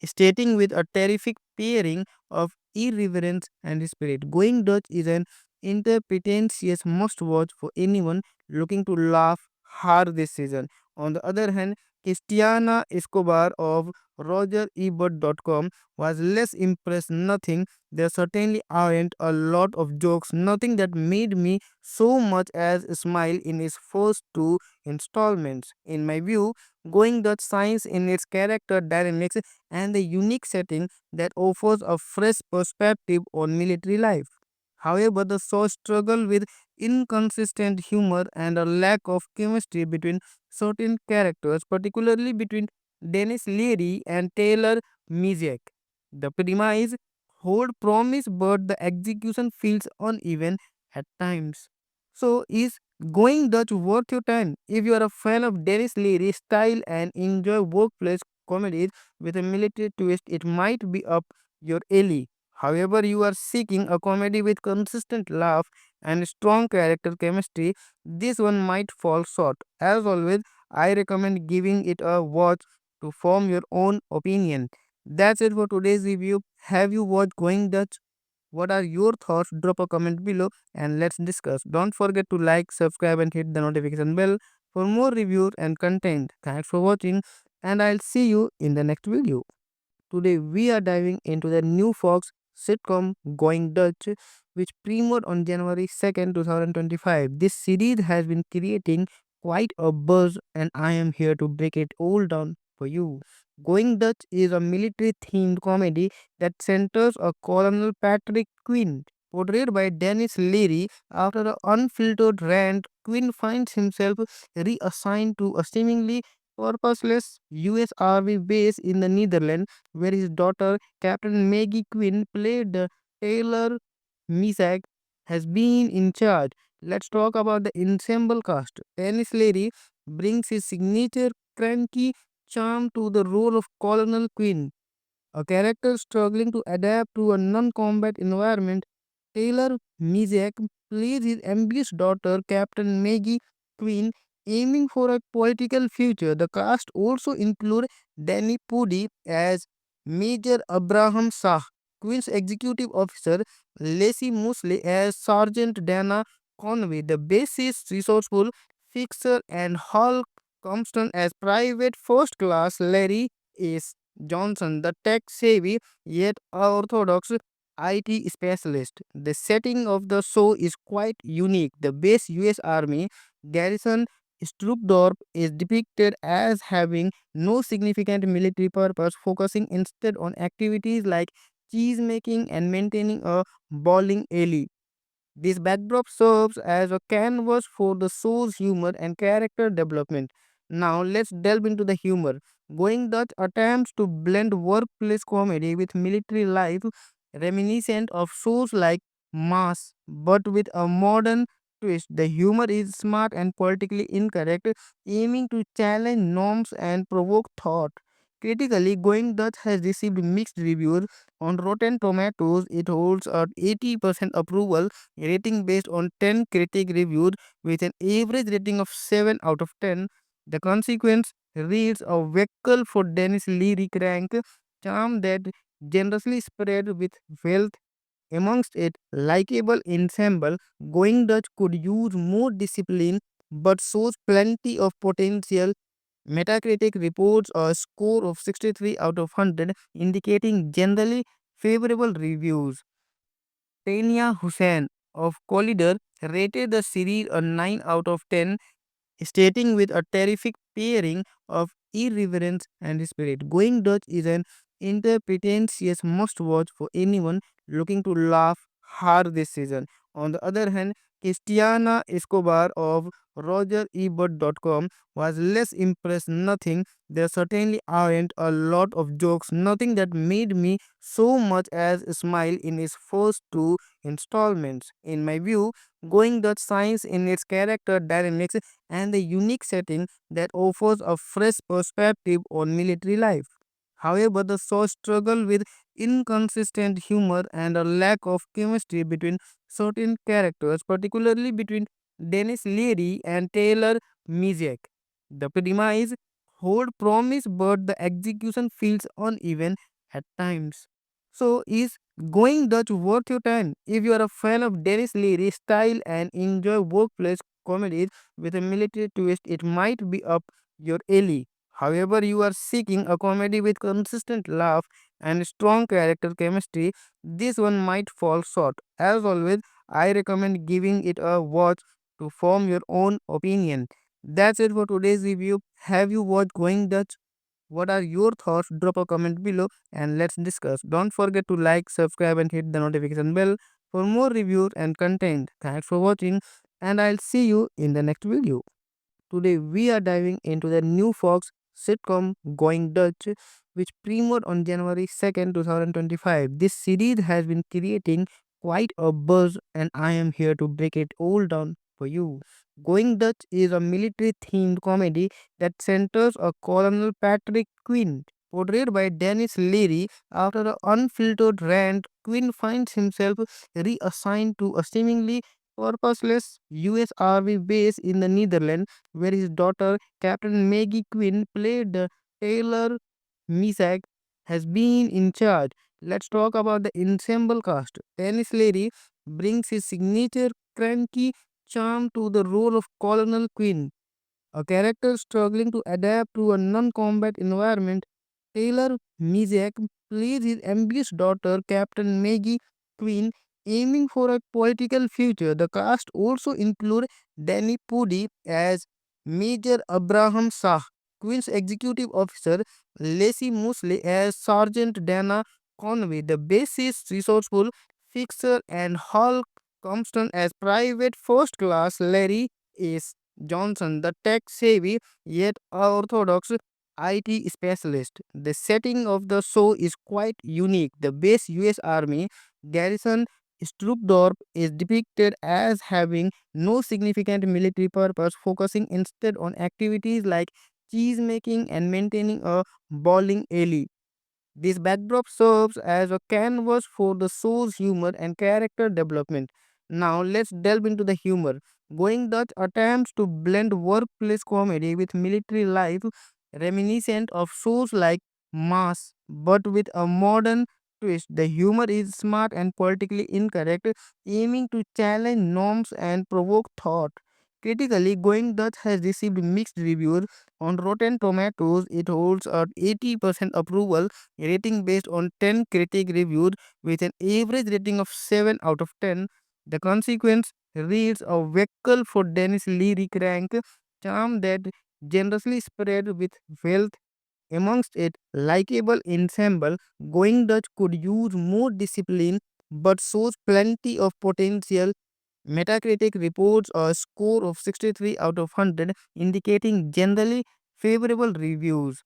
stating with a terrific pairing of irreverence and spirit. Going Dutch is an interpretentious must watch for anyone looking to laugh hard this season. On the other hand, Christiana Escobar of RogerEbert.com was less impressed. Nothing, there certainly aren't a lot of jokes, nothing that made me so much as smile in its first two installments. In my view, Going Dutch shines in its character dynamics and the unique setting that offers a fresh perspective on military life. However, the show struggled with inconsistent humor and a lack of chemistry between certain characters, particularly between Dennis Leary and Taylor Misiak. The premise hold promise, but the execution feels uneven at times. So, is Going Dutch worth your time? If you are a fan of Dennis Leary's style and enjoy workplace comedies with a military twist, it might be up your alley. However, you are seeking a comedy with consistent laugh and strong character chemistry, this one might fall short. As always, I recommend giving it a watch to form your own opinion. That's it for today's review. Have you watched Going Dutch? What are your thoughts? Drop a comment below and let's discuss. Don't forget to like, subscribe, and hit the notification bell for more reviews and content. Thanks for watching, and I'll see you in the next video. Today we are diving into the new Fox sitcom Going Dutch, which premiered on January 2nd, 2025. This series has been creating quite a buzz, and I am here to break it all down for you. Going Dutch is a military themed comedy that centers a Colonel Patrick Quinn, portrayed by Dennis Leary. After an unfiltered rant, Quinn finds himself reassigned to a seemingly purposeless US Army base in the Netherlands, where his daughter, Captain Maggie Quinn, played the Taylor Misak, has been in charge. Let's talk about the ensemble cast. Dennis Leary brings his signature cranky charm to the role of Colonel Quinn, a character struggling to adapt to a non-combat environment. Taylor Misiak plays his ambitious daughter, Captain Maggie Quinn, aiming for a political future. The cast also include Danny Pudi as Major Abraham Shah, Quinn's executive officer, Lacey Mosley as Sergeant Dana Conway, the bassist, resourceful fixer, and Hal Compton as Private First Class Larry S. Johnson, the tech-savvy yet orthodox IT specialist. The setting of the show is quite unique. The base US Army garrison Stroopdorp is depicted as having no significant military purpose, focusing instead on activities like cheese making and maintaining a bowling alley. This backdrop serves as a canvas for the show's humor and character development. Now, let's delve into the humor. Going Dutch attempts to blend workplace comedy with military life, reminiscent of shows like Mass, but with a modern twist. The humor is smart and politically incorrect, aiming to challenge norms and provoke thought. Critically, Going Dutch has received mixed reviews. On Rotten Tomatoes, it holds a 80% approval rating based on 10 critic reviews with an average rating of 7 out of 10. The consequence reads a vehicle for Dennis Leary crank charm that generously spread with wealth amongst it likable ensemble. Going Dutch could use more discipline but shows plenty of potential. Metacritic reports a score of 63 out of 100, indicating generally favorable reviews. Tania Hussain of Collider rated the series a 9 out of 10, stating with a terrific pairing of irreverence and spirit. Going Dutch is an interpretentious must watch for anyone looking to laugh hard this season. On the other hand, Christiana Escobar of RogerEbert.com was less impressed. Nothing, there certainly aren't a lot of jokes, nothing that made me so much as smile in its first two installments. In my view, Going Dutch shines in its character dynamics and the unique setting that offers a fresh perspective on military life. However, the show struggled with inconsistent humor and a lack of chemistry between certain characters, particularly between Dennis Leary and Taylor Mizek. The premise hold promise, but the execution feels uneven at times. So, is Going Dutch worth your time? If you are a fan of Dennis Leary's style and enjoy workplace comedies with a military twist, it might be up your alley. However, you are seeking a comedy with consistent laugh and strong character chemistry, this one might fall short. As always, I recommend giving it a watch to form your own opinion. That's it for today's review. Have you watched Going Dutch? What are your thoughts? Drop a comment below and let's discuss. Don't forget to like, subscribe, and hit the notification bell for more reviews and content. Thanks for watching, and I'll see you in the next video. Today we are diving into the new Fox sitcom Going Dutch, which premiered on January 2nd, 2025. This series has been creating quite a buzz, and I am here to break it all down for you. Going Dutch is a military themed comedy that centers a Colonel Patrick Quinn, portrayed by Dennis Leary. After an unfiltered rant, Quinn finds himself reassigned to a seemingly purposeless US Army base in the Netherlands, where his daughter, Captain Maggie Quinn, played the Taylor Misak, has been in charge. Let's talk about the ensemble cast. Dennis Leary brings his signature cranky charm to the role of Colonel Quinn, a character struggling to adapt to a non-combat environment. Taylor Mizek plays his ambitious daughter, Captain Maggie Quinn, aiming for a political future. The cast also include Danny Pudi as Major Abraham Shah, Quinn's executive officer, Lacey Mosley as Sergeant Dana Conway, the bassist, resourceful fixer, and Hal Compton as Private First Class Larry S. Johnson, the tech-savvy yet orthodox IT specialist. The setting of the show is quite unique. The base US Army garrison Stroopdorp is depicted as having no significant military purpose, focusing instead on activities like cheese making and maintaining a bowling alley. This backdrop serves as a canvas for the show's humor and character development. Now, let's delve into the humor. Going Dutch attempts to blend workplace comedy with military life, reminiscent of shows like Mass, but with a modern twist. The humor is smart and politically incorrect, aiming to challenge norms and provoke thought. Critically, Going Dutch has received mixed reviews. On Rotten Tomatoes, it holds a 80% approval rating based on 10 critic reviews with an average rating of 7 out of 10. The consequence reads a vehicle for Dennis Leary crank charm that generously spread with wealth amongst it likable ensemble. Going Dutch could use more discipline but shows plenty of potential. Metacritic reports a score of 63 out of 100, indicating generally favorable reviews.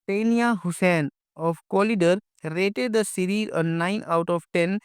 Tania Hussain of Collider rated the series a 9 out of 10,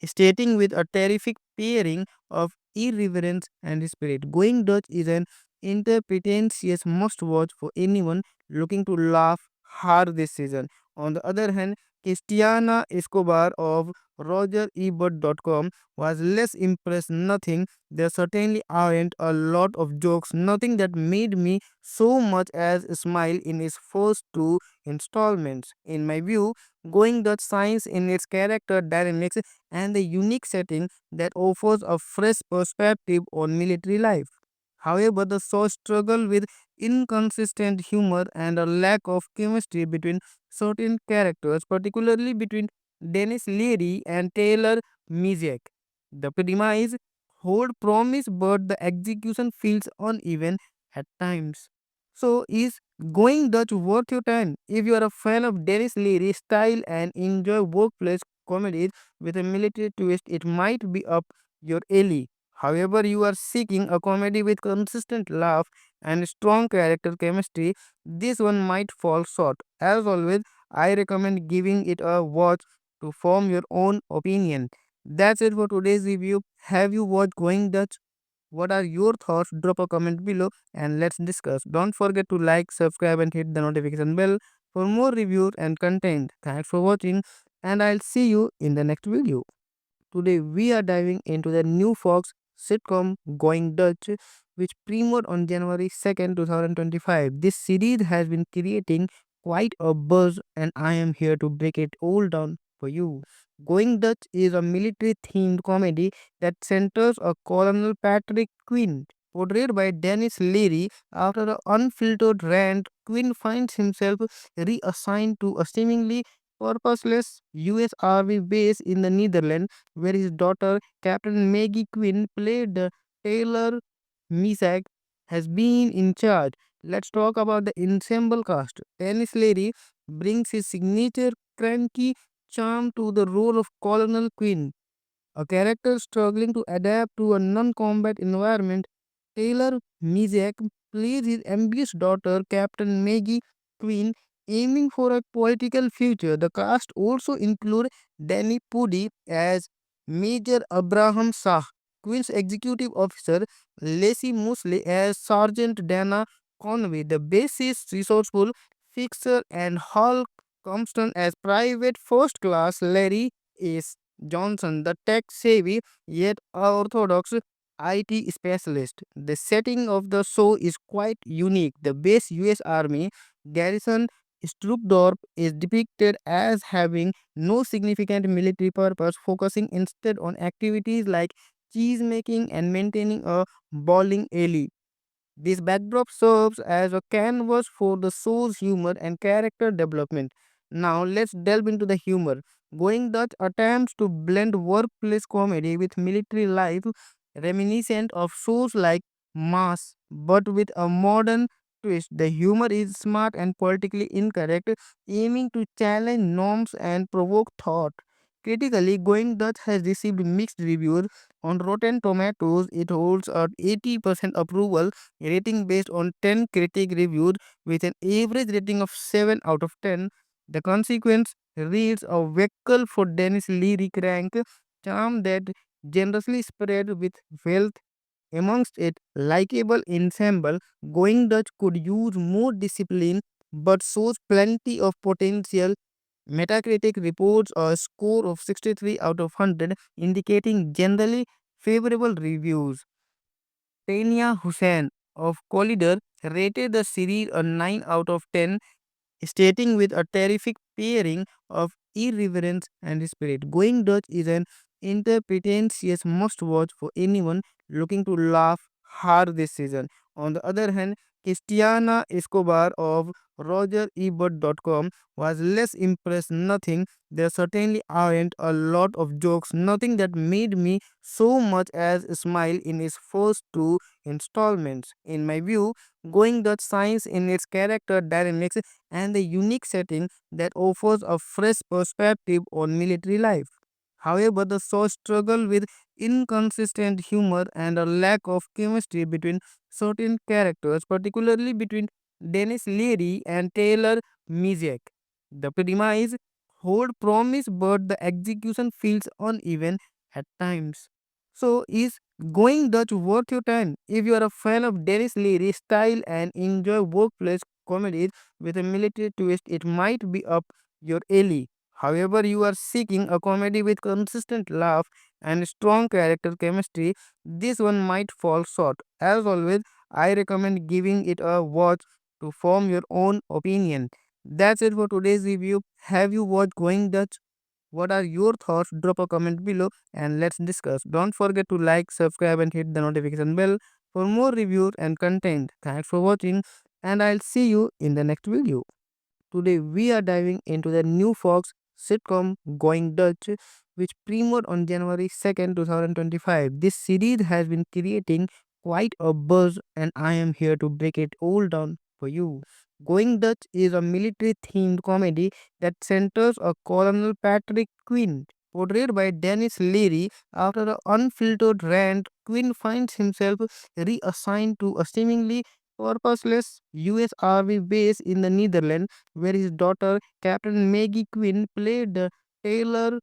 stating with a terrific pairing of irreverence and spirit. Going Dutch is an interpretentious must watch for anyone looking to laugh hard this season. On the other hand, Christiana Escobar of RogerEbert.com was less impressed. Nothing, there certainly aren't a lot of jokes, nothing that made me so much as smile in its first two installments. In my view, Going Dutch shines in its character dynamics and the unique setting that offers a fresh perspective on military life. However, the show struggle with inconsistent humor and a lack of chemistry between certain characters, particularly between Dennis Leary and Taylor Misiak. The premise hold promise, but the execution feels uneven at times. So, is Going Dutch worth your time? If you are a fan of Dennis Leary's style and enjoy workplace comedies with a military twist, it might be up your alley. However, you are seeking a comedy with consistent laugh and strong character chemistry, this one might fall short. As always, I recommend giving it a watch to form your own opinion. That's it for today's review. Have you watched Going Dutch? What are your thoughts? Drop a comment below and let's discuss. Don't forget to like, subscribe, and hit the notification bell for more reviews and content. Thanks for watching, and I'll see you in the next video. Today we are diving into the new Fox sitcom Going Dutch, which premiered on January 2nd, 2025. This series has been creating quite a buzz, and I am here to break it all down for you. Going Dutch is a military themed comedy that centers a Colonel Patrick Quinn, portrayed by Dennis Leary. After an unfiltered rant, Quinn finds himself reassigned to a seemingly purposeless US Army base in the Netherlands, where his daughter, Captain Maggie Quinn, played the Taylor Misak, has been in charge. Let's talk about the ensemble cast. Dennis Leary brings his signature cranky charm to the role of Colonel Quinn, a character struggling to adapt to a non-combat environment. Taylor Misiak plays his ambitious daughter, Captain Maggie Quinn, aiming for a political future. The cast also include Danny Pudi as Major Abraham Shah, Quinn's executive officer, Lacey Mosley as Sergeant Dana Conway, the bassist, resourceful fixer, and Hal Compton as Private First Class Larry S. Johnson, the tech-savvy yet orthodox IT specialist. The setting of the show is quite unique. The base US Army garrison Stroopdorp is depicted as having no significant military purpose, focusing instead on activities like cheese making and maintaining a bowling alley. This backdrop serves as a canvas for the show's humor and character development. Now, let's delve into the humor. Going Dutch attempts to blend workplace comedy with military life, reminiscent of shows like Mass, but with a modern twist. The humor is smart and politically incorrect, aiming to challenge norms and provoke thought. Critically, Going Dutch has received mixed reviews. On Rotten Tomatoes, it holds a 80% approval rating based on 10 critic reviews with an average rating of 7 out of 10. The consequence reads a vehicle for Dennis Leary crank charm that generously spread with wealth amongst it likable ensemble. Going Dutch could use more discipline but shows plenty of potential. Metacritic reports a score of 63 out of 100, indicating generally favorable reviews. Tania Hussain of Collider rated the series a 9 out of 10, stating with a terrific pairing of irreverence and spirit. Going Dutch is an interpretentious must watch for anyone looking to laugh hard this season. On the other hand, Christiana Escobar of RogerEbert.com was less impressed. Nothing, there certainly aren't a lot of jokes, nothing that made me so much as smile in its first two installments. In my view, Going Dutch shines in its character dynamics and the unique setting that offers a fresh perspective on military life. However, the show struggle with inconsistent humor and a lack of chemistry between certain characters, particularly between Dennis Leary and Taylor Misiak. The premise hold promise, but the execution feels uneven at times. So, is Going Dutch worth your time? If you are a fan of Dennis Leary's style and enjoy workplace comedies with a military twist, it might be up your alley. However, you are seeking a comedy with consistent laugh and strong character chemistry, this one might fall short. As always, I recommend giving it a watch to form your own opinion. That's it for today's review. Have you watched Going Dutch? What are your thoughts? Drop a comment below and let's discuss. Don't forget to like, subscribe, and hit the notification bell for more reviews and content. Thanks for watching, and I'll see you in the next video. Today we are diving into the new Fox sitcom Going Dutch, which premiered on January 2nd, 2025. This series has been creating quite a buzz, and I am here to break it all down for you. Going Dutch is a military themed comedy that centers a Colonel Patrick Quinn, portrayed by Dennis Leary. After an unfiltered rant, Quinn finds himself reassigned to a seemingly purposeless US Army base in the Netherlands, where his daughter, Captain Maggie Quinn, played the Taylor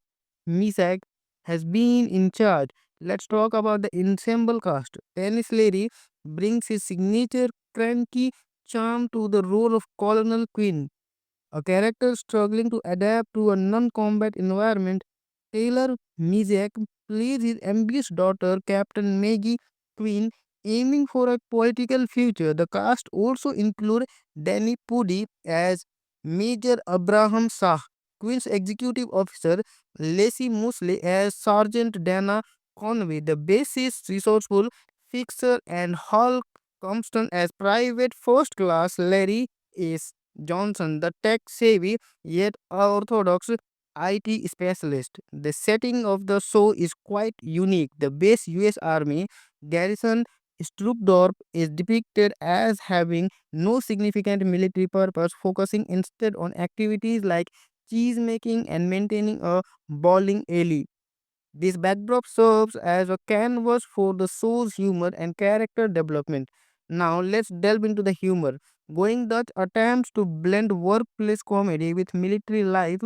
Misak, has been in charge. Let's talk about the ensemble cast. Dennis Leary brings his signature cranky charm to the role of Colonel Quinn, a character struggling to adapt to a non-combat environment. Taylor Mizek plays his ambitious daughter, Captain Maggie Quinn, aiming for a political future. The cast also include Danny Pudi as Major Abraham Shah, Quinn's executive officer, Lacey Mosley as Sergeant Dana Conway, the bassist, resourceful fixer, and Hal Compton as Private First Class Larry S. Johnson, the tech-savvy yet orthodox IT specialist. The setting of the show is quite unique. The base US Army garrison Stroopdorp is depicted as having no significant military purpose, focusing instead on activities like cheese making and maintaining a bowling alley. This backdrop serves as a canvas for the show's humor and character development. Now, let's delve into the humor. Going Dutch attempts to blend workplace comedy with military life,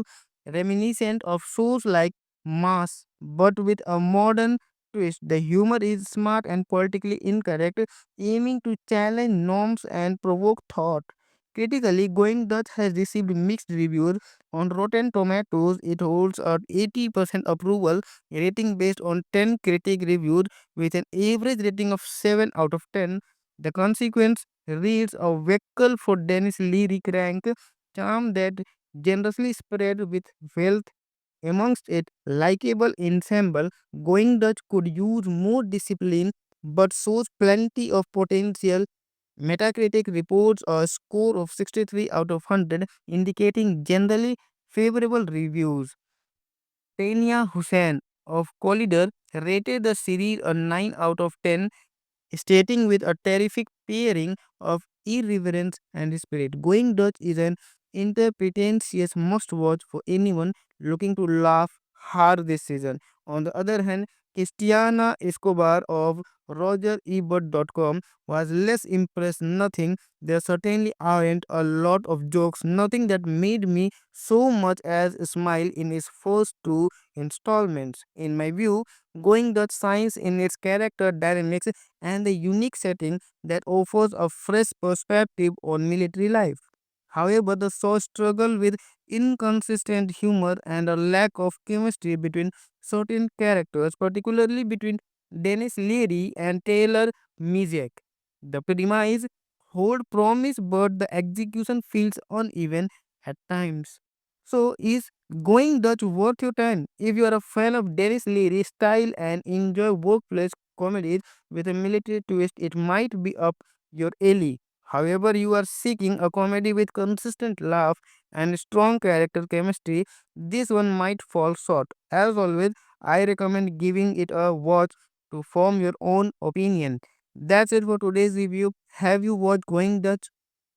reminiscent of shows like Mass, but with a modern twist. The humor is smart and politically incorrect, aiming to challenge norms and provoke thought. Critically, Going Dutch has received mixed reviews. On Rotten Tomatoes, it holds a 80% approval rating based on 10 critic reviews with an average rating of 7 out of 10. The consequence reads a vehicle for Dennis Leary crank charm that generously spread with wealth amongst it likable ensemble. Going Dutch could use more discipline but shows plenty of potential. Metacritic reports a score of 63 out of 100, indicating generally favorable reviews. Tania Hussain of Collider rated the series a 9 out of 10, stating with a terrific pairing of irreverence and spirit. Going Dutch is an interpretentious must watch for anyone looking to laugh hard this season. On the other hand, Christiana Escobar of RogerEbert.com was less impressed. Nothing, there certainly aren't a lot of jokes, nothing that made me so much as smile in its first two installments. In my view, Going Dutch shines in its character dynamics and the unique setting that offers a fresh perspective on military life. However, the show struggled with inconsistent humor and a lack of chemistry between certain characters, particularly between Dennis Leary and Taylor Mizek. The premise hold promise, but the execution feels uneven at times. So, is Going Dutch worth your time? If you are a fan of Dennis Leary's style and enjoy workplace comedies with a military twist, it might be up your alley. However, you are seeking a comedy with consistent laugh and strong character chemistry, this one might fall short. As always, I recommend giving it a watch to form your own opinion. That's it for today's review. Have you watched Going Dutch?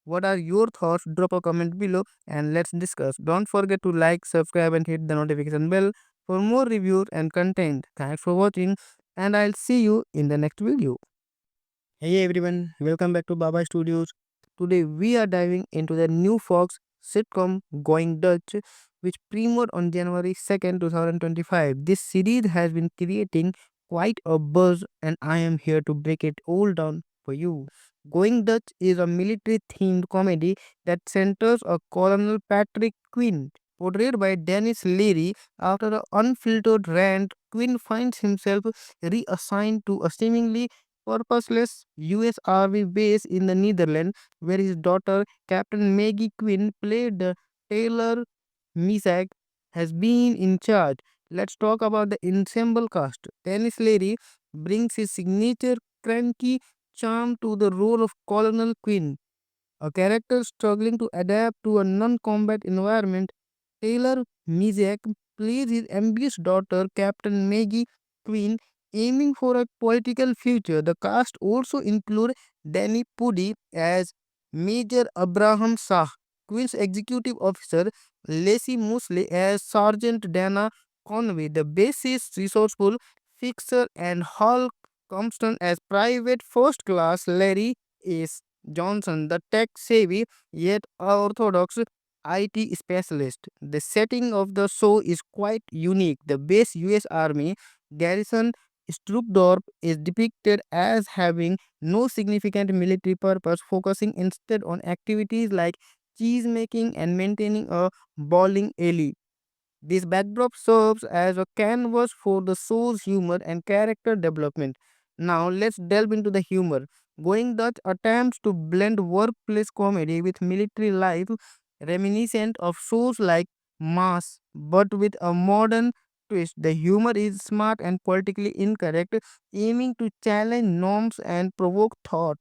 What are your thoughts? Drop a comment below and let's discuss. Don't forget to like, subscribe, and hit the notification bell for more reviews and content. Thanks for watching, and I'll see you in the next video. Hey everyone, welcome back to Baba Studios. Today we are diving into the new Fox sitcom Going Dutch, which premiered on January 2nd, 2025. This series has been creating quite a buzz, and I am here to break it all down for you. Going Dutch is a military themed comedy that centers a Colonel Patrick Quinn, portrayed by Dennis Leary. After an unfiltered rant, Quinn finds himself reassigned to a seemingly purposeless US Army base in the Netherlands, where his daughter, Captain Maggie Quinn, played the Taylor Misak, has been in charge. Let's talk about the ensemble cast. Dennis Leary brings his signature cranky charm to the role of Colonel Quinn, a character struggling to adapt to a non-combat environment. Taylor Mizek plays his ambitious daughter, Captain Maggie Quinn, aiming for a political future. The cast also include Danny Pudi as Major Abraham Shah, Quinn's executive officer, Lacey Mosley as Sergeant Dana Conway, the bassist, resourceful fixer, and Hal Compton as Private First Class Larry S. Johnson, the tech-savvy yet orthodox IT specialist. The setting of the show is quite unique. The base US Army garrison Struckdorp is depicted as having no significant military purpose, focusing instead on activities like cheese making and maintaining a bowling alley. This backdrop serves as a canvas for the show's humor and character development. Now, let's delve into the humor. Going Dutch attempts to blend workplace comedy with military life, reminiscent of shows like Mass, but with a modern twist. The humor is smart and politically incorrect, aiming to challenge norms and provoke thought.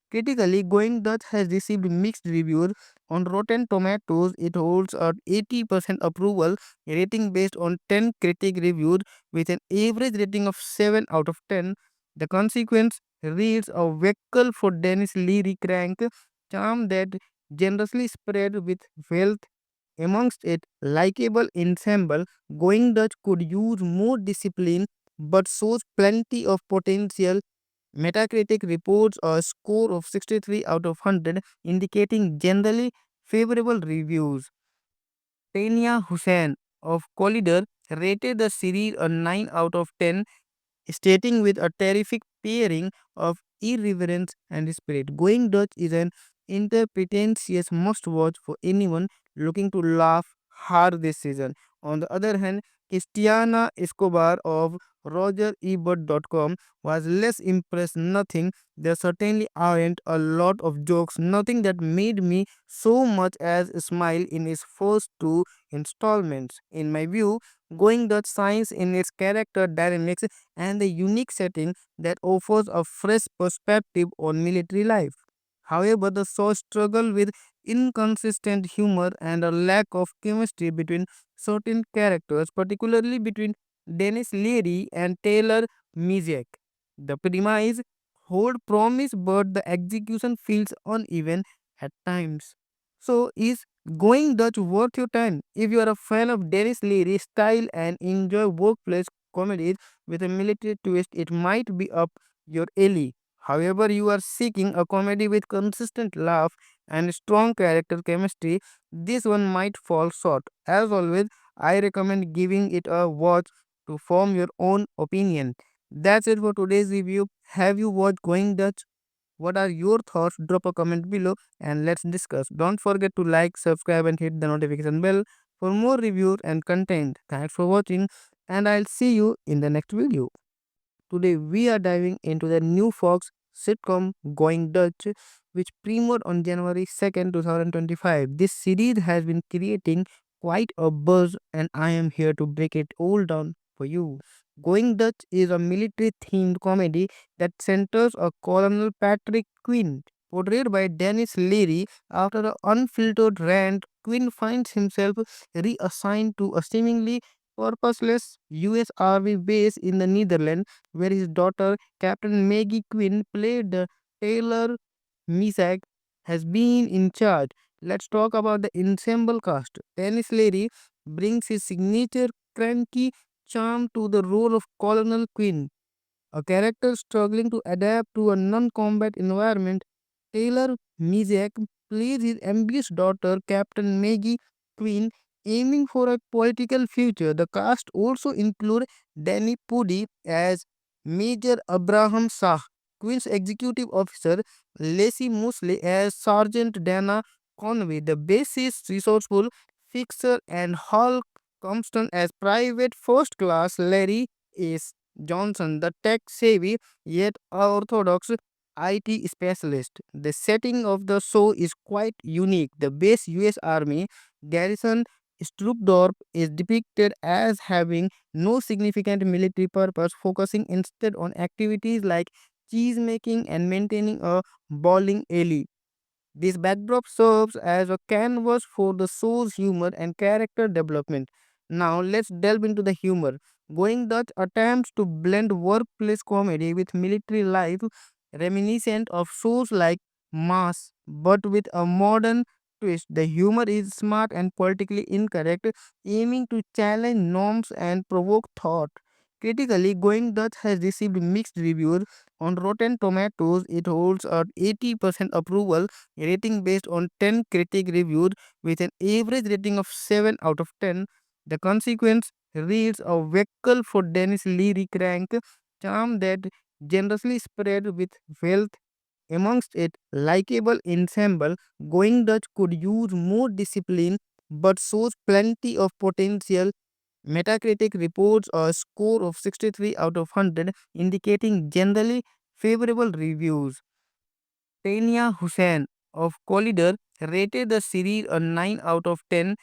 Critically, Going Dutch has received mixed reviews. On Rotten Tomatoes, it holds a 80% approval rating based on 10 critic reviews with an average rating of 7 out of 10. The consequence reads a vehicle for Dennis Leary crank charm that generously spread with wealth amongst it likable ensemble. Going Dutch could use more discipline but shows plenty of potential. Metacritic reports a score of 63 out of 100, indicating generally favorable reviews. Tania Hussain of Collider rated the series a 9 out of 10, stating with a terrific pairing of irreverence and spirit. Going Dutch is an interpretentious must watch for anyone looking to laugh hard this season. On the other hand, Christiana Escobar of RogerEbert.com was less impressed. Nothing, there certainly aren't a lot of jokes, nothing that made me so much as smile in its first two installments. In my view, Going Dutch shines in its character dynamics and the unique setting that offers a fresh perspective on military life. However, the show struggled with inconsistent humor and a lack of chemistry between certain characters, particularly between Dennis Leary and Taylor Mizek. The premise hold promise, but the execution feels uneven at times. So, is Going Dutch worth your time? If you are a fan of Dennis Leary's style and enjoy workplace comedies with a military twist, it might be up your alley. However, you are seeking a comedy with consistent laugh and strong character chemistry, this one might fall short. As always, I recommend giving it a watch to form your own opinion. That's it for today's review. Have you watched Going Dutch? What are your thoughts? Drop a comment below and let's discuss. Don't forget to like, subscribe, and hit the notification bell for more reviews and content. Thanks for watching, and I'll see you in the next video. Today we are diving into the new Fox sitcom Going Dutch, which premiered on January 2nd, 2025. This series has been creating quite a buzz, and I am here to break it all down for you. Going Dutch is a military themed comedy that centers a Colonel Patrick Quinn, portrayed by Dennis Leary. After an unfiltered rant, Quinn finds himself reassigned to a seemingly purposeless US Army base in the Netherlands, where his daughter, Captain Maggie Quinn, played the Taylor Misak, has been in charge. Let's talk about the ensemble cast. Dennis Leary brings his signature cranky charm to the role of Colonel Quinn, a character struggling to adapt to a non-combat environment. Taylor Mizek plays his ambitious daughter, Captain Maggie Quinn, aiming for a political future. The cast also include Danny Pudi as Major Abraham Shah, Quinn's executive officer, Lacey Mosley as Sergeant Dana Conway, the bassist, resourceful fixer, and Hal Compton as Private First Class Larry S. Johnson, the tech-savvy yet orthodox IT specialist. The setting of the show is quite unique. The base US Army garrison Struckdorp is depicted as having no significant military purpose, focusing instead on activities like cheese making, and maintaining a bowling alley. This backdrop serves as a canvas for the show's humor and character development. Now, let's delve into the humor. Going Dutch attempts to blend workplace comedy with military life, reminiscent of shows like Mass, but with a modern twist. The humor is smart and politically incorrect, aiming to challenge norms and provoke thought. Critically, Going Dutch has received mixed reviews. On Rotten Tomatoes, it holds a 80% approval rating based on 10 critic reviews with an average rating of 7 out of 10. The consequence reads a vehicle for Dennis Leary crank charm that generously spread with wealth amongst it likable ensemble. Going Dutch could use more discipline but shows plenty of potential. Metacritic reports a score of 63 out of 100, indicating generally favorable reviews. Tania Hussain of Collider rated the series a 9 out of 10,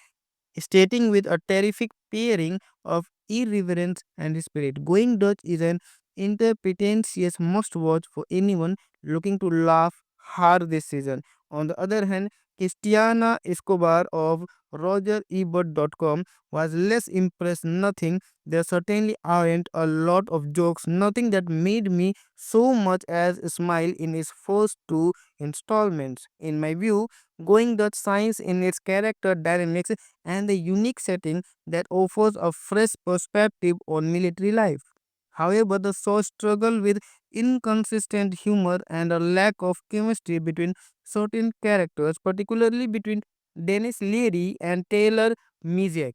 stating with a terrific pairing of irreverence and spirit. Going Dutch is an interpretentious must watch for anyone looking to laugh hard this season. On the other hand, Christiana Escobar of RogerEbert.com was less impressed. Nothing, there certainly aren't a lot of jokes, nothing that made me so much as smile in its first two installments. In my view, Going Dutch shines in its character dynamics and the unique setting that offers a fresh perspective on military life. However, the show struggled with inconsistent humor and a lack of chemistry between certain characters, particularly between Dennis Leary and Taylor Misiak.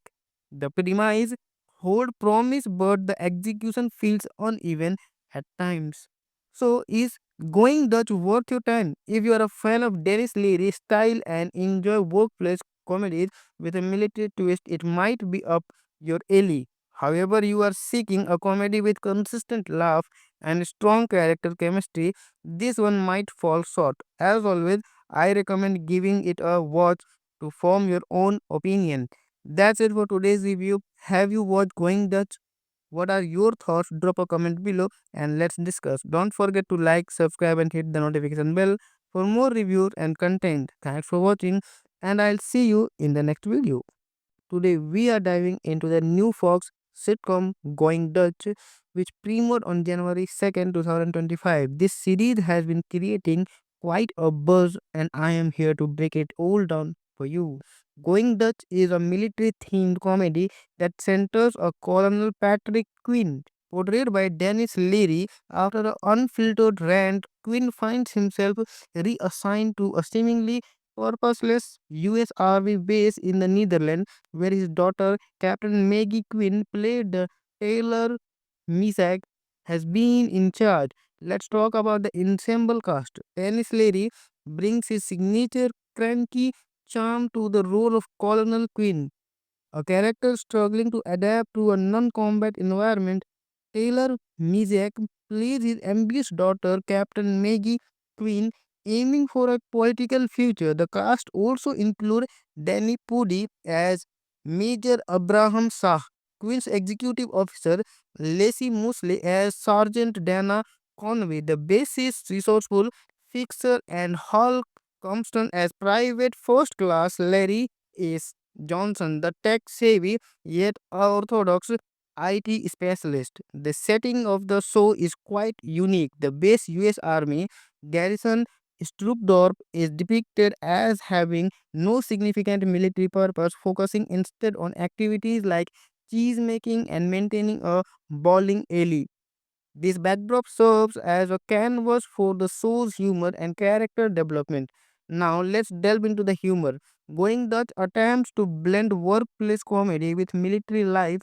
The premise hold promise, but the execution feels uneven at times. So, is Going Dutch worth your time? If you are a fan of Dennis Leary's style and enjoy workplace comedies with a military twist, it might be up your alley. However, you are seeking a comedy with consistent laugh and strong character chemistry, this one might fall short. As always, I recommend giving it a watch to form your own opinion. That's it for today's review. Have you watched Going Dutch? What are your thoughts? Drop a comment below and let's discuss. Don't forget to like, subscribe, and hit the notification bell for more reviews and content. Thanks for watching, and I'll see you in the next video. Today we are diving into the new Fox sitcom Going Dutch, which premiered on January 2nd, 2025. This series has been creating quite a buzz, and I am here to break it all down for you. Going Dutch is a military themed comedy that centers a Colonel Patrick Quinn, portrayed by Dennis Leary. After an unfiltered rant, Quinn finds himself reassigned to a seemingly purposeless US Army base in the Netherlands, where his daughter, Captain Maggie Quinn, played the Taylor Misak, has been in charge. Let's talk about the ensemble cast. Dennis Leary brings his signature cranky charm to the role of Colonel Quinn, a character struggling to adapt to a non-combat environment. Taylor Misiak plays his ambitious daughter, Captain Maggie Quinn, aiming for a political future. The cast also include Danny Pudi as Major Abraham Shah, Quinn's executive officer, Lacey Mosley as Sergeant Dana Conway, the bassist, resourceful fixer, and Hal Compton as Private First Class Larry S. Johnson, the tech-savvy yet orthodox IT specialist. The setting of the show is quite unique. The base US Army garrison Stroopdorp is depicted as having no significant military purpose, focusing instead on activities like cheese making and maintaining a bowling alley. This backdrop serves as a canvas for the show's humor and character development. Now, let's delve into the humor. Going Dutch attempts to blend workplace comedy with military life,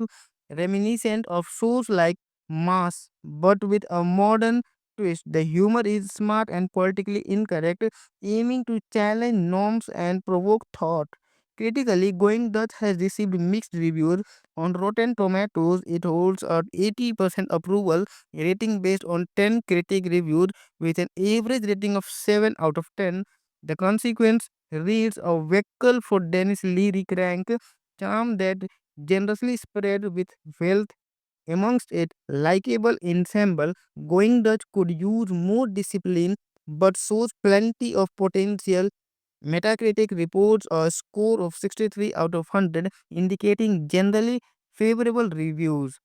reminiscent of shows like Mass, but with a modern twist. The humor is smart and politically incorrect, aiming to challenge norms and provoke thought. Critically, Going Dutch has received mixed reviews. On Rotten Tomatoes, it holds a 80% approval rating based on 10 critic reviews with an average rating of 7 out of 10. The consequence reads a vehicle for Dennis Leary crank charm that generously spread with wealth Amongst it, likable ensemble, Going Dutch could use more discipline but shows plenty of potential. Metacritic reports a score of 63 out of 100, indicating generally favorable reviews.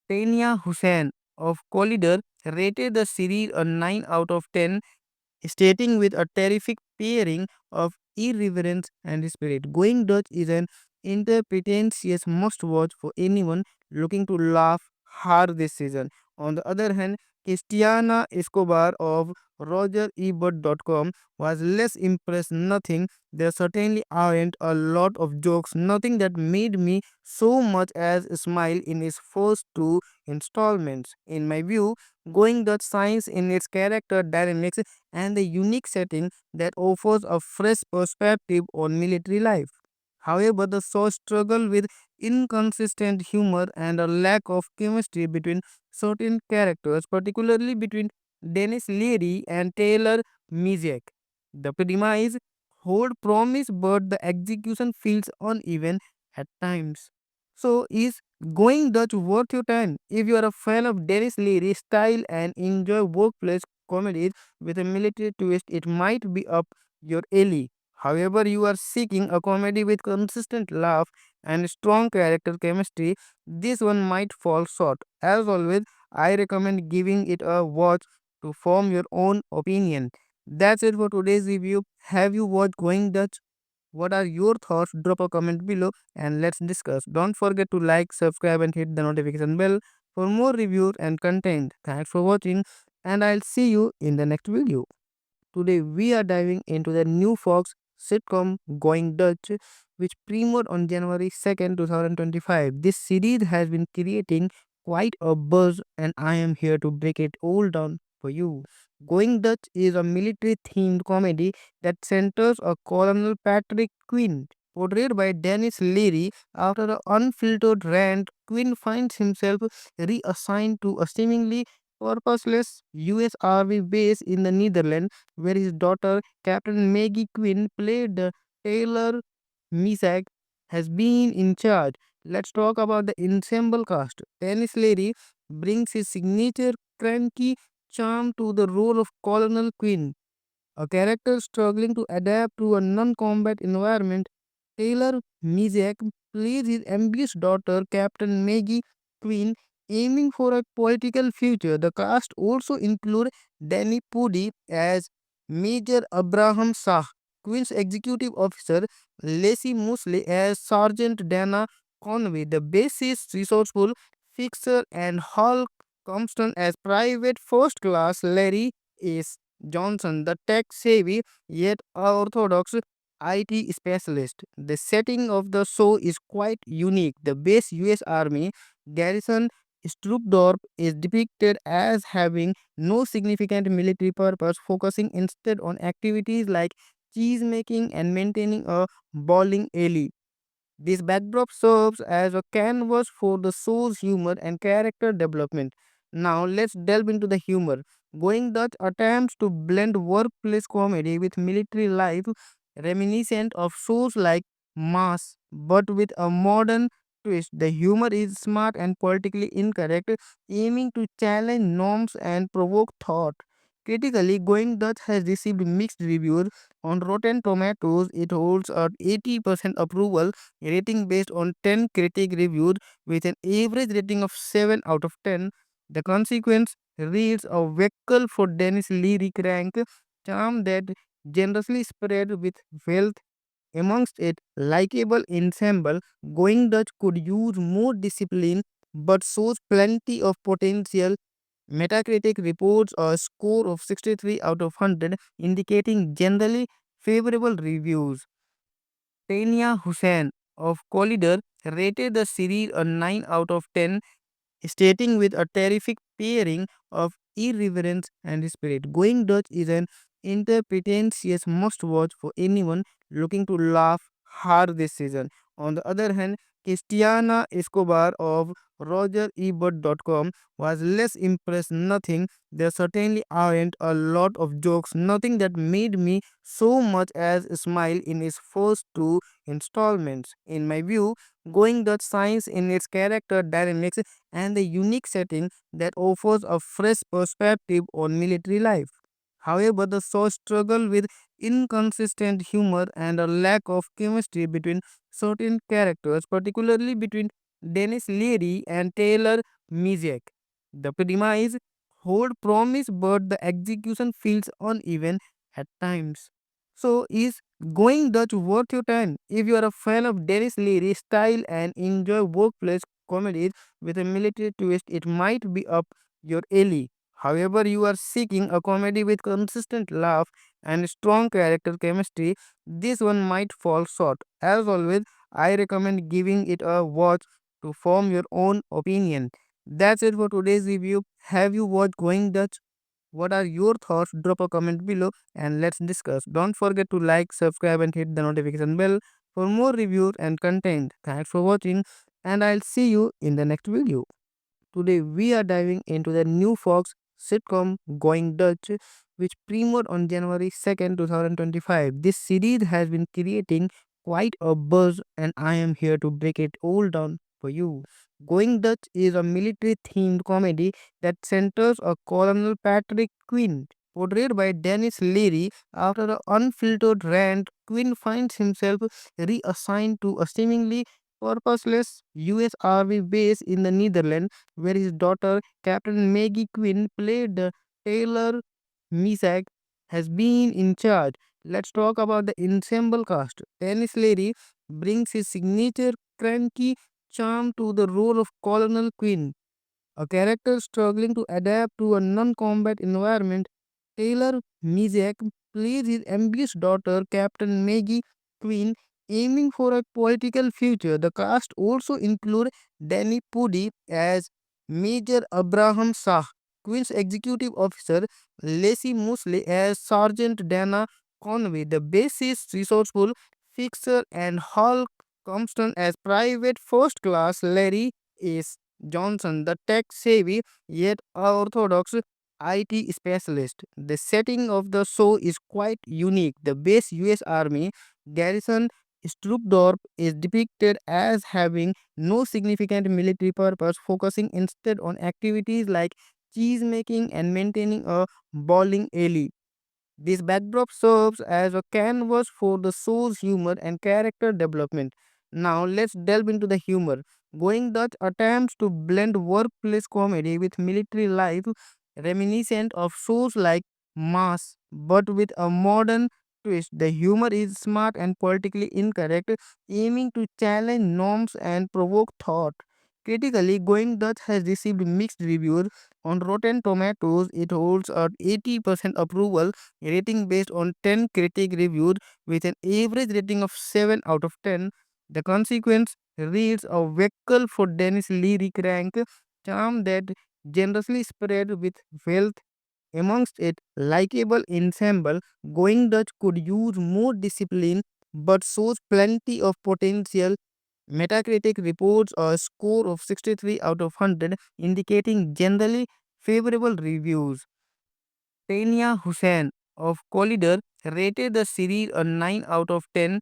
Tania Hussain of Collider rated the series a 9 out of 10, stating with a terrific pairing of irreverence and spirit. Going Dutch is an interpretentious must watch for anyone looking to laugh hard this season. On the other hand, Christiana Escobar of RogerEbert.com was less impressed. Nothing, there certainly aren't a lot of jokes, nothing that made me so much as smile in its first two installments. In my view, Going Dutch shines in its character dynamics and the unique setting that offers a fresh perspective on military life. However, the show struggled with inconsistent humor and a lack of chemistry between certain characters, particularly between Dennis Leary and Taylor Mizek. The premise hold promise, but the execution feels uneven at times. So, is Going Dutch worth your time? If you are a fan of Dennis Leary's style and enjoy workplace comedies with a military twist, it might be up your alley. However, you are seeking a comedy with consistent laugh and strong character chemistry, this one might fall short. As always, I recommend giving it a watch to form your own opinion. That's it for today's review. Have you watched Going Dutch? What are your thoughts? Drop a comment below and let's discuss. Don't forget to like, subscribe, and hit the notification bell for more reviews and content. Thanks for watching, and I'll see you in the next video. Today we are diving into the new Fox sitcom Going Dutch, which premiered on January 2nd, 2025. This series has been creating quite a buzz, and I am here to break it all down for you. Going Dutch is a military themed comedy that centers a Colonel Patrick Quinn, portrayed by Dennis Leary. After an unfiltered rant, Quinn finds himself reassigned to a seemingly purposeless US Army base in the Netherlands, where his daughter, Captain Maggie Quinn, played the Taylor Misak, has been in charge. Let's talk about the ensemble cast. Dennis Leary brings his signature cranky charm to the role of Colonel Quinn, a character struggling to adapt to a non-combat environment. Taylor Mizek plays his ambitious daughter, Captain Maggie Quinn, aiming for a political future. The cast also include Danny Pudi as Major Abraham Shah, Quinn's executive officer, Lacey Mosley as Sergeant Dana Conway, the bassist, resourceful fixer, and Hal Compton as Private First Class Larry S. Johnson, the tech-savvy yet orthodox IT specialist. The setting of the show is quite unique. The base US Army garrison Stroopdorp is depicted as having no significant military purpose, focusing instead on activities like cheese making and maintaining a bowling alley. This backdrop serves as a canvas for the show's humor and character development. Now, let's delve into the humor. Going Dutch attempts to blend workplace comedy with military life, reminiscent of shows like Mass, but with a modern twist. The humor is smart and politically incorrect, aiming to challenge norms and provoke thought. Critically, Going Dutch has received mixed reviews. On Rotten Tomatoes, it holds a 80% approval rating based on 10 critic reviews with an average rating of 7 out of 10. The consequence reads a vehicle for Dennis Leary crank charm that generously spread with wealth. Amongst it, likable ensemble, Going Dutch could use more discipline but shows plenty of potential. Metacritic reports a score of 63 out of 100, indicating generally favorable reviews. Tania Hussain of Collider rated the series a 9 out of 10, stating with a terrific pairing of irreverence and spirit. Going Dutch is an interpretentious must watch for anyone looking to laugh hard this season. On the other hand, Christiana Escobar of RogerEbert.com was less impressed. Nothing. There certainly aren't a lot of jokes. Nothing that made me so much as smile in its first two installments. In my view, Going Dutch shines in its character dynamics and the unique setting that offers a fresh perspective on military life. However, the show struggled with inconsistent humor and a lack of chemistry between certain characters, particularly between Dennis Leary and Taylor Misiak. The premise hold promise, but the execution feels uneven at times. So, is Going Dutch worth your time? If you are a fan of Dennis Leary's style and enjoy workplace comedies with a military twist, it might be up your alley. However, you are seeking a comedy with consistent laugh and strong character chemistry, this one might fall short. As always, I recommend giving it a watch to form your own opinion. That's it for today's review. Have you watched Going Dutch? What are your thoughts? Drop a comment below and let's discuss. Don't forget to like, subscribe, and hit the notification bell for more reviews and content. Thanks for watching, and I'll see you in the next video. Today we are diving into the new Fox sitcom Going Dutch, which premiered on January 2nd, 2025. This series has been creating quite a buzz, and I am here to break it all down for you. Going Dutch is a military themed comedy that centers a Colonel Patrick Quinn, portrayed by Dennis Leary. After an unfiltered rant, Quinn finds himself reassigned to a seemingly purposeless US Army base in the Netherlands, where his daughter, Captain Maggie Quinn, played the Taylor Misak, has been in charge. Let's talk about the ensemble cast. Dennis Leary brings his signature cranky charm to the role of Colonel Quinn, a character struggling to adapt to a non-combat environment. Taylor Misiak plays his ambitious daughter, Captain Maggie Quinn, aiming for a political future. The cast also include Danny Pudi as Major Abraham Shah, Quinn's executive officer, Lacey Mosley as Sergeant Dana Conway, the bassist, resourceful fixer, and Hal Compton as Private First Class Larry is Johnson, the tech savvy yet orthodox IT specialist. The setting of the show is quite unique. The base US Army garrison Stroopdorp is depicted as having no significant military purpose, focusing instead on activities like cheese making and maintaining a bowling alley. This backdrop serves as a canvas for the show's humor and character development. Now, let's delve into the humor. Going Dutch attempts to blend workplace comedy with military life, reminiscent of shows like Mass, but with a modern twist. The humor is smart and politically incorrect, aiming to challenge norms and provoke thought. Critically, Going Dutch has received mixed reviews. On Rotten Tomatoes, it holds a 80% approval rating based on 10 critic reviews with an average rating of 7 out of 10. The consequence reads a vehicle for Dennis Leary crank charm that generously spread with wealth amongst it likable ensemble. Going Dutch could use more discipline but shows plenty of potential. Metacritic reports a score of 63 out of 100, indicating generally favorable reviews. Tania Hussain of Collider rated the series a 9 out of 10,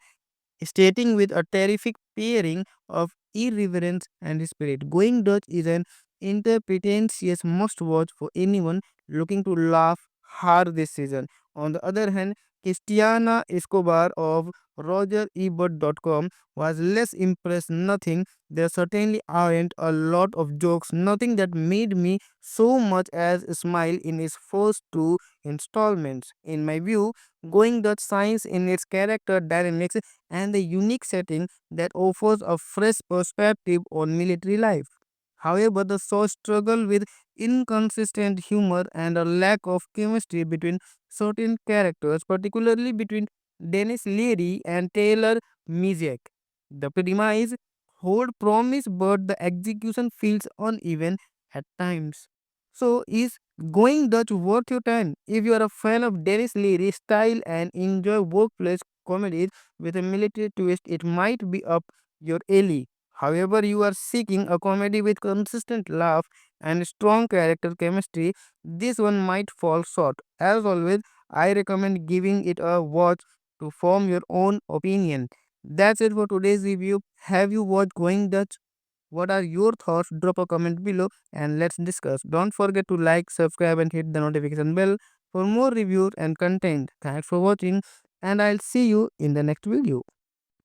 stating with a terrific pairing of irreverence and spirit. Going Dutch is an interpretentious must watch for anyone looking to laugh hard this season. On the other hand, Christiana Escobar of RogerEbert.com was less impressed. Nothing. There certainly aren't a lot of jokes. Nothing that made me so much as smile in its first two installments. In my view, Going Dutch shines in its character dynamics and the unique setting that offers a fresh perspective on military life. However, the show struggled with inconsistent humor and a lack of chemistry between certain characters, particularly between Dennis Leary and Taylor Misiak. The premise hold promise, but the execution feels uneven at times. So, is Going Dutch worth your time? If you are a fan of Dennis Leary's style and enjoy workplace comedies with a military twist, it might be up your alley. However, you are seeking a comedy with consistent laugh and strong character chemistry, this one might fall short. As always, I recommend giving it a watch to form your own opinion. That's it for today's review. Have you watched Going Dutch? What are your thoughts? Drop a comment below and let's discuss. Don't forget to like, subscribe, and hit the notification bell for more reviews and content. Thanks for watching, and I'll see you in the next video.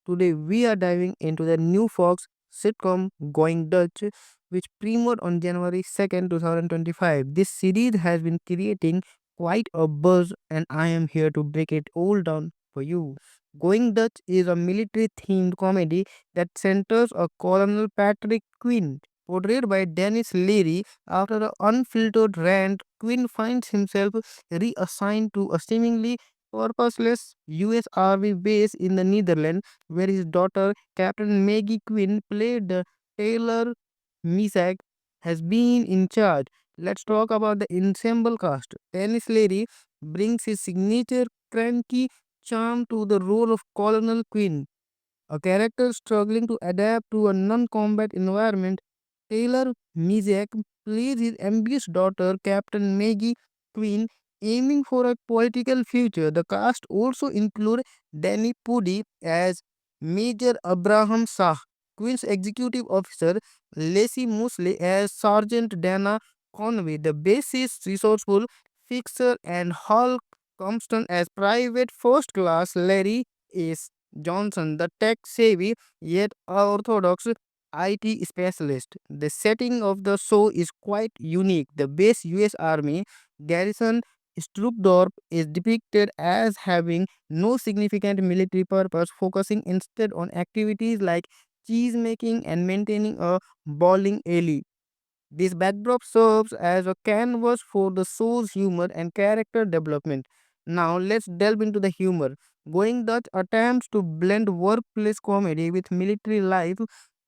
Today we are diving into the new Fox sitcom Going Dutch, which premiered on January 2nd, 2025. This series has been creating quite a buzz, and I am here to break it all down for you. Going Dutch is a military themed comedy that centers a Colonel Patrick Quinn, portrayed by Dennis Leary. After an unfiltered rant, Quinn finds himself reassigned to a seemingly purposeless US Army base in the Netherlands, where his daughter, Captain Maggie Quinn, played the Taylor Misak, has been in charge. Let's talk about the ensemble cast. Dennis Leary brings his signature cranky charm to the role of Colonel Quinn, a character struggling to adapt to a non-combat environment. Taylor Mizek plays his ambitious daughter, Captain Maggie Quinn, aiming for a political future. The cast also include Danny Pudi as Major Abraham Shah, Quinn's executive officer, Lacey Mosley as Sergeant Dana Conway, the bassist, resourceful fixer, and Hal Compton as Private First Class Larry S. Johnson, the tech-savvy yet orthodox IT specialist. The setting of the show is quite unique. The base US Army garrison Stroopdorp is depicted as having no significant military purpose, focusing instead on activities like cheese making and maintaining a bowling alley. This backdrop serves as a canvas for the show's humor and character development. Now, let's delve into the humor. Going Dutch attempts to blend workplace comedy with military life,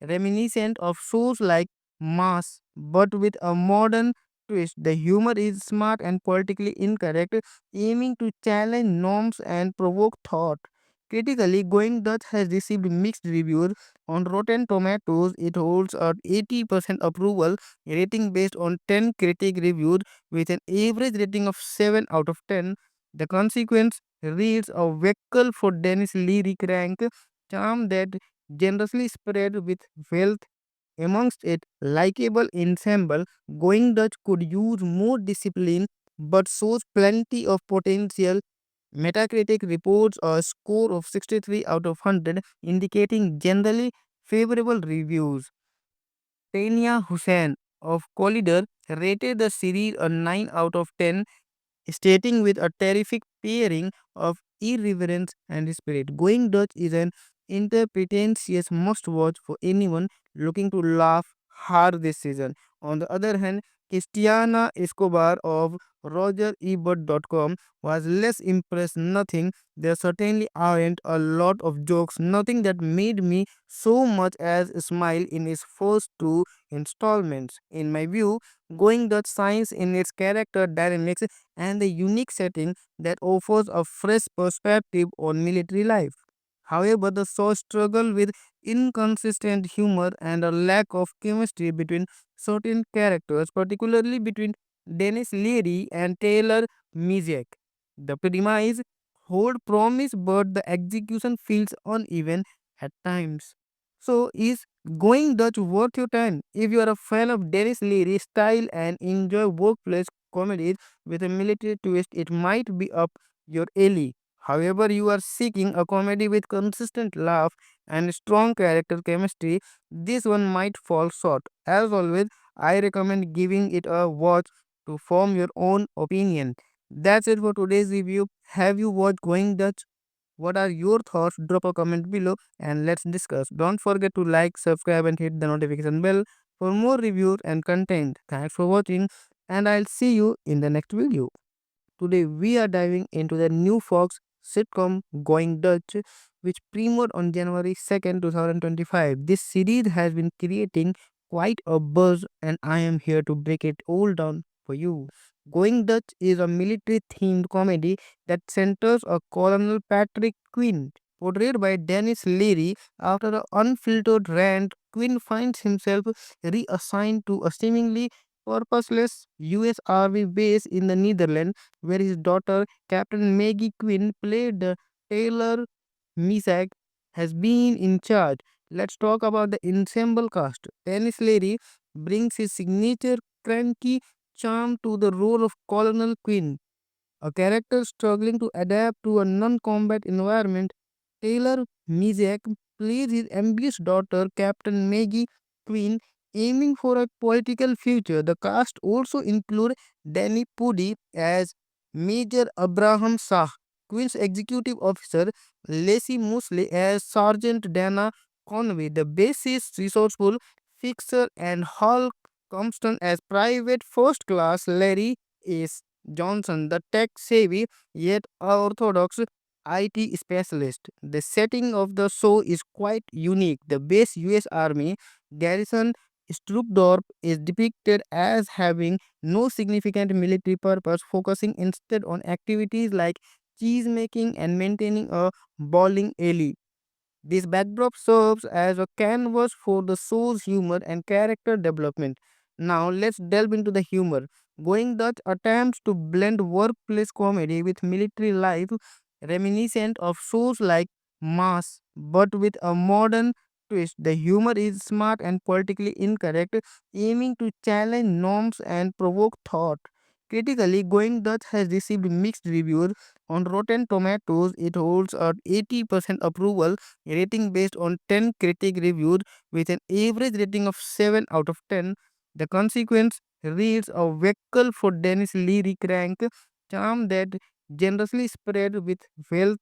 reminiscent of shows like Mass, but with a modern twist. The humor is smart and politically incorrect, aiming to challenge norms and provoke thought. Critically, Going Dutch has received mixed reviews. On Rotten Tomatoes, it holds a 80% approval rating based on 10 critic reviews with an average rating of 7 out of 10. The consequence reads a vehicle for Dennis Leary crank charm that generously spread with wealth amongst it likable ensemble. Going Dutch could use more discipline but shows plenty of potential. Metacritic reports a score of 63 out of 100, indicating generally favorable reviews. Tania Hussain of Collider rated the series a 9 out of 10, stating with a terrific pairing of irreverence and spirit. Going Dutch is an interpretentious must watch for anyone looking to laugh hard this season. On the other hand, Christiana Escobar of RogerEbert.com was less impressed. Nothing, there certainly aren't a lot of jokes, nothing that made me so much as smile in its first two installments. In my view, Going Dutch shines in its character dynamics and the unique setting that offers a fresh perspective on military life. However, the show struggled with inconsistent humor and a lack of chemistry between certain characters, particularly between Dennis Leary and Taylor Mizek. The premise hold promise, but the execution feels uneven at times. So, is Going Dutch worth your time? If you are a fan of Dennis Leary's style and enjoy workplace comedies with a military twist, it might be up your alley. However, you are seeking a comedy with consistent laugh and strong character chemistry, this one might fall short. As always, I recommend giving it a watch to form your own opinion. That's it for today's review. Have you watched Going Dutch? What are your thoughts? Drop a comment below and let's discuss. Don't forget to like, subscribe, and hit the notification bell for more reviews and content. Thanks for watching, and I'll see you in the next video. Today we are diving into the new Fox sitcom Going Dutch, which premiered on January 2nd, 2025. This series has been creating quite a buzz, and I am here to break it all down for you. Going Dutch is a military themed comedy that centers a Colonel Patrick Quinn, portrayed by Dennis Leary. After an unfiltered rant, Quinn finds himself reassigned to a seemingly purposeless US Army base in the Netherlands, where his daughter, Captain Maggie Quinn, played the Taylor Misak, has been in charge. Let's talk about the ensemble cast. Dennis Leary brings his signature cranky charm to the role of Colonel Quinn, a character struggling to adapt to a non combat environment. Taylor Mizek plays his ambitious daughter, Captain Maggie Quinn, aiming for a political future. The cast also include Danny Pudi as Major Abraham Shah, Quinn's executive officer, Lacey Mosley as Sergeant Dana Conway, the bassist, resourceful fixer, and Hal Compton as Private First Class Larry is Johnson, the tech savvy yet orthodox IT specialist. The setting of the show is quite unique. The base US Army garrison Stroopdorp is depicted as having no significant military purpose, focusing instead on activities like cheese making and maintaining a bowling alley. This backdrop serves as a canvas for the show's humor and character development. Now, let's delve into the humor. Going Dutch attempts to blend workplace comedy with military life, reminiscent of shows like Mass, but with a modern twist. The humor is smart and politically incorrect, aiming to challenge norms and provoke thought. Critically, Going Dutch has received mixed reviews. On Rotten Tomatoes, it holds a 80% approval rating based on 10 critic reviews with an average rating of 7 out of 10. The consequence reads a vehicle for Dennis Leary crank charm that generously spread with wealth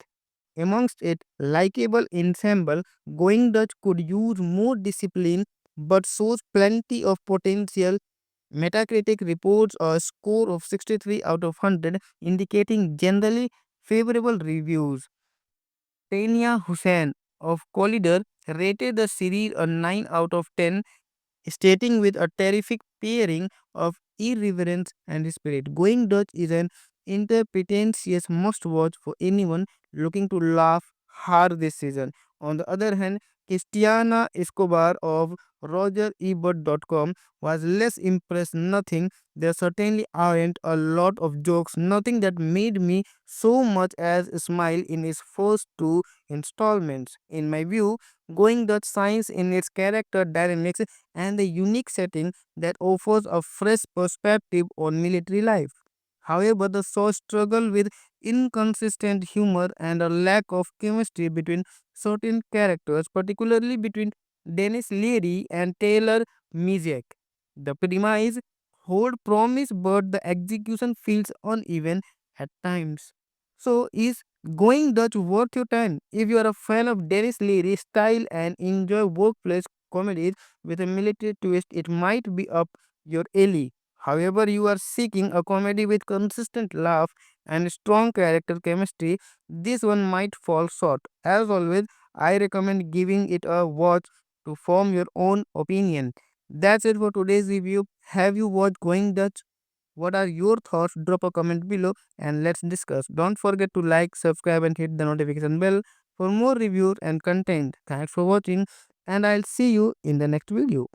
amongst it likable ensemble. Going Dutch could use more discipline but shows plenty of potential. Metacritic reports a score of 63 out of 100, indicating generally favorable reviews. Tania Hussain of Collider rated the series a 9 out of 10, stating with a terrific pairing of irreverence and spirit. Going Dutch is an interpretentious must watch for anyone looking to laugh hard this season. On the other hand, Christiana Escobar of RogerEbert.com was less impressed. Nothing, there certainly aren't a lot of jokes, nothing that made me so much as smile in its first two installments. In my view, Going Dutch shines in its character dynamics and the unique setting that offers a fresh perspective on military life. However, the show struggled with inconsistent humor and a lack of chemistry between certain characters, particularly between Dennis Leary and Taylor Mizek. The premise hold promise, but the execution feels uneven at times. So, is Going Dutch worth your time? If you are a fan of Dennis Leary's style and enjoy workplace comedies with a military twist, it might be up your alley. However, you are seeking a comedy with consistent laugh and strong character chemistry, this one might fall short. As always, I recommend giving it a watch to form your own opinion. That's it for today's review. Have you watched Going Dutch? What are your thoughts? Drop a comment below and let's discuss. Don't forget to like, subscribe, and hit the notification bell for more reviews and content. Thanks for watching, and I'll see you in the next video.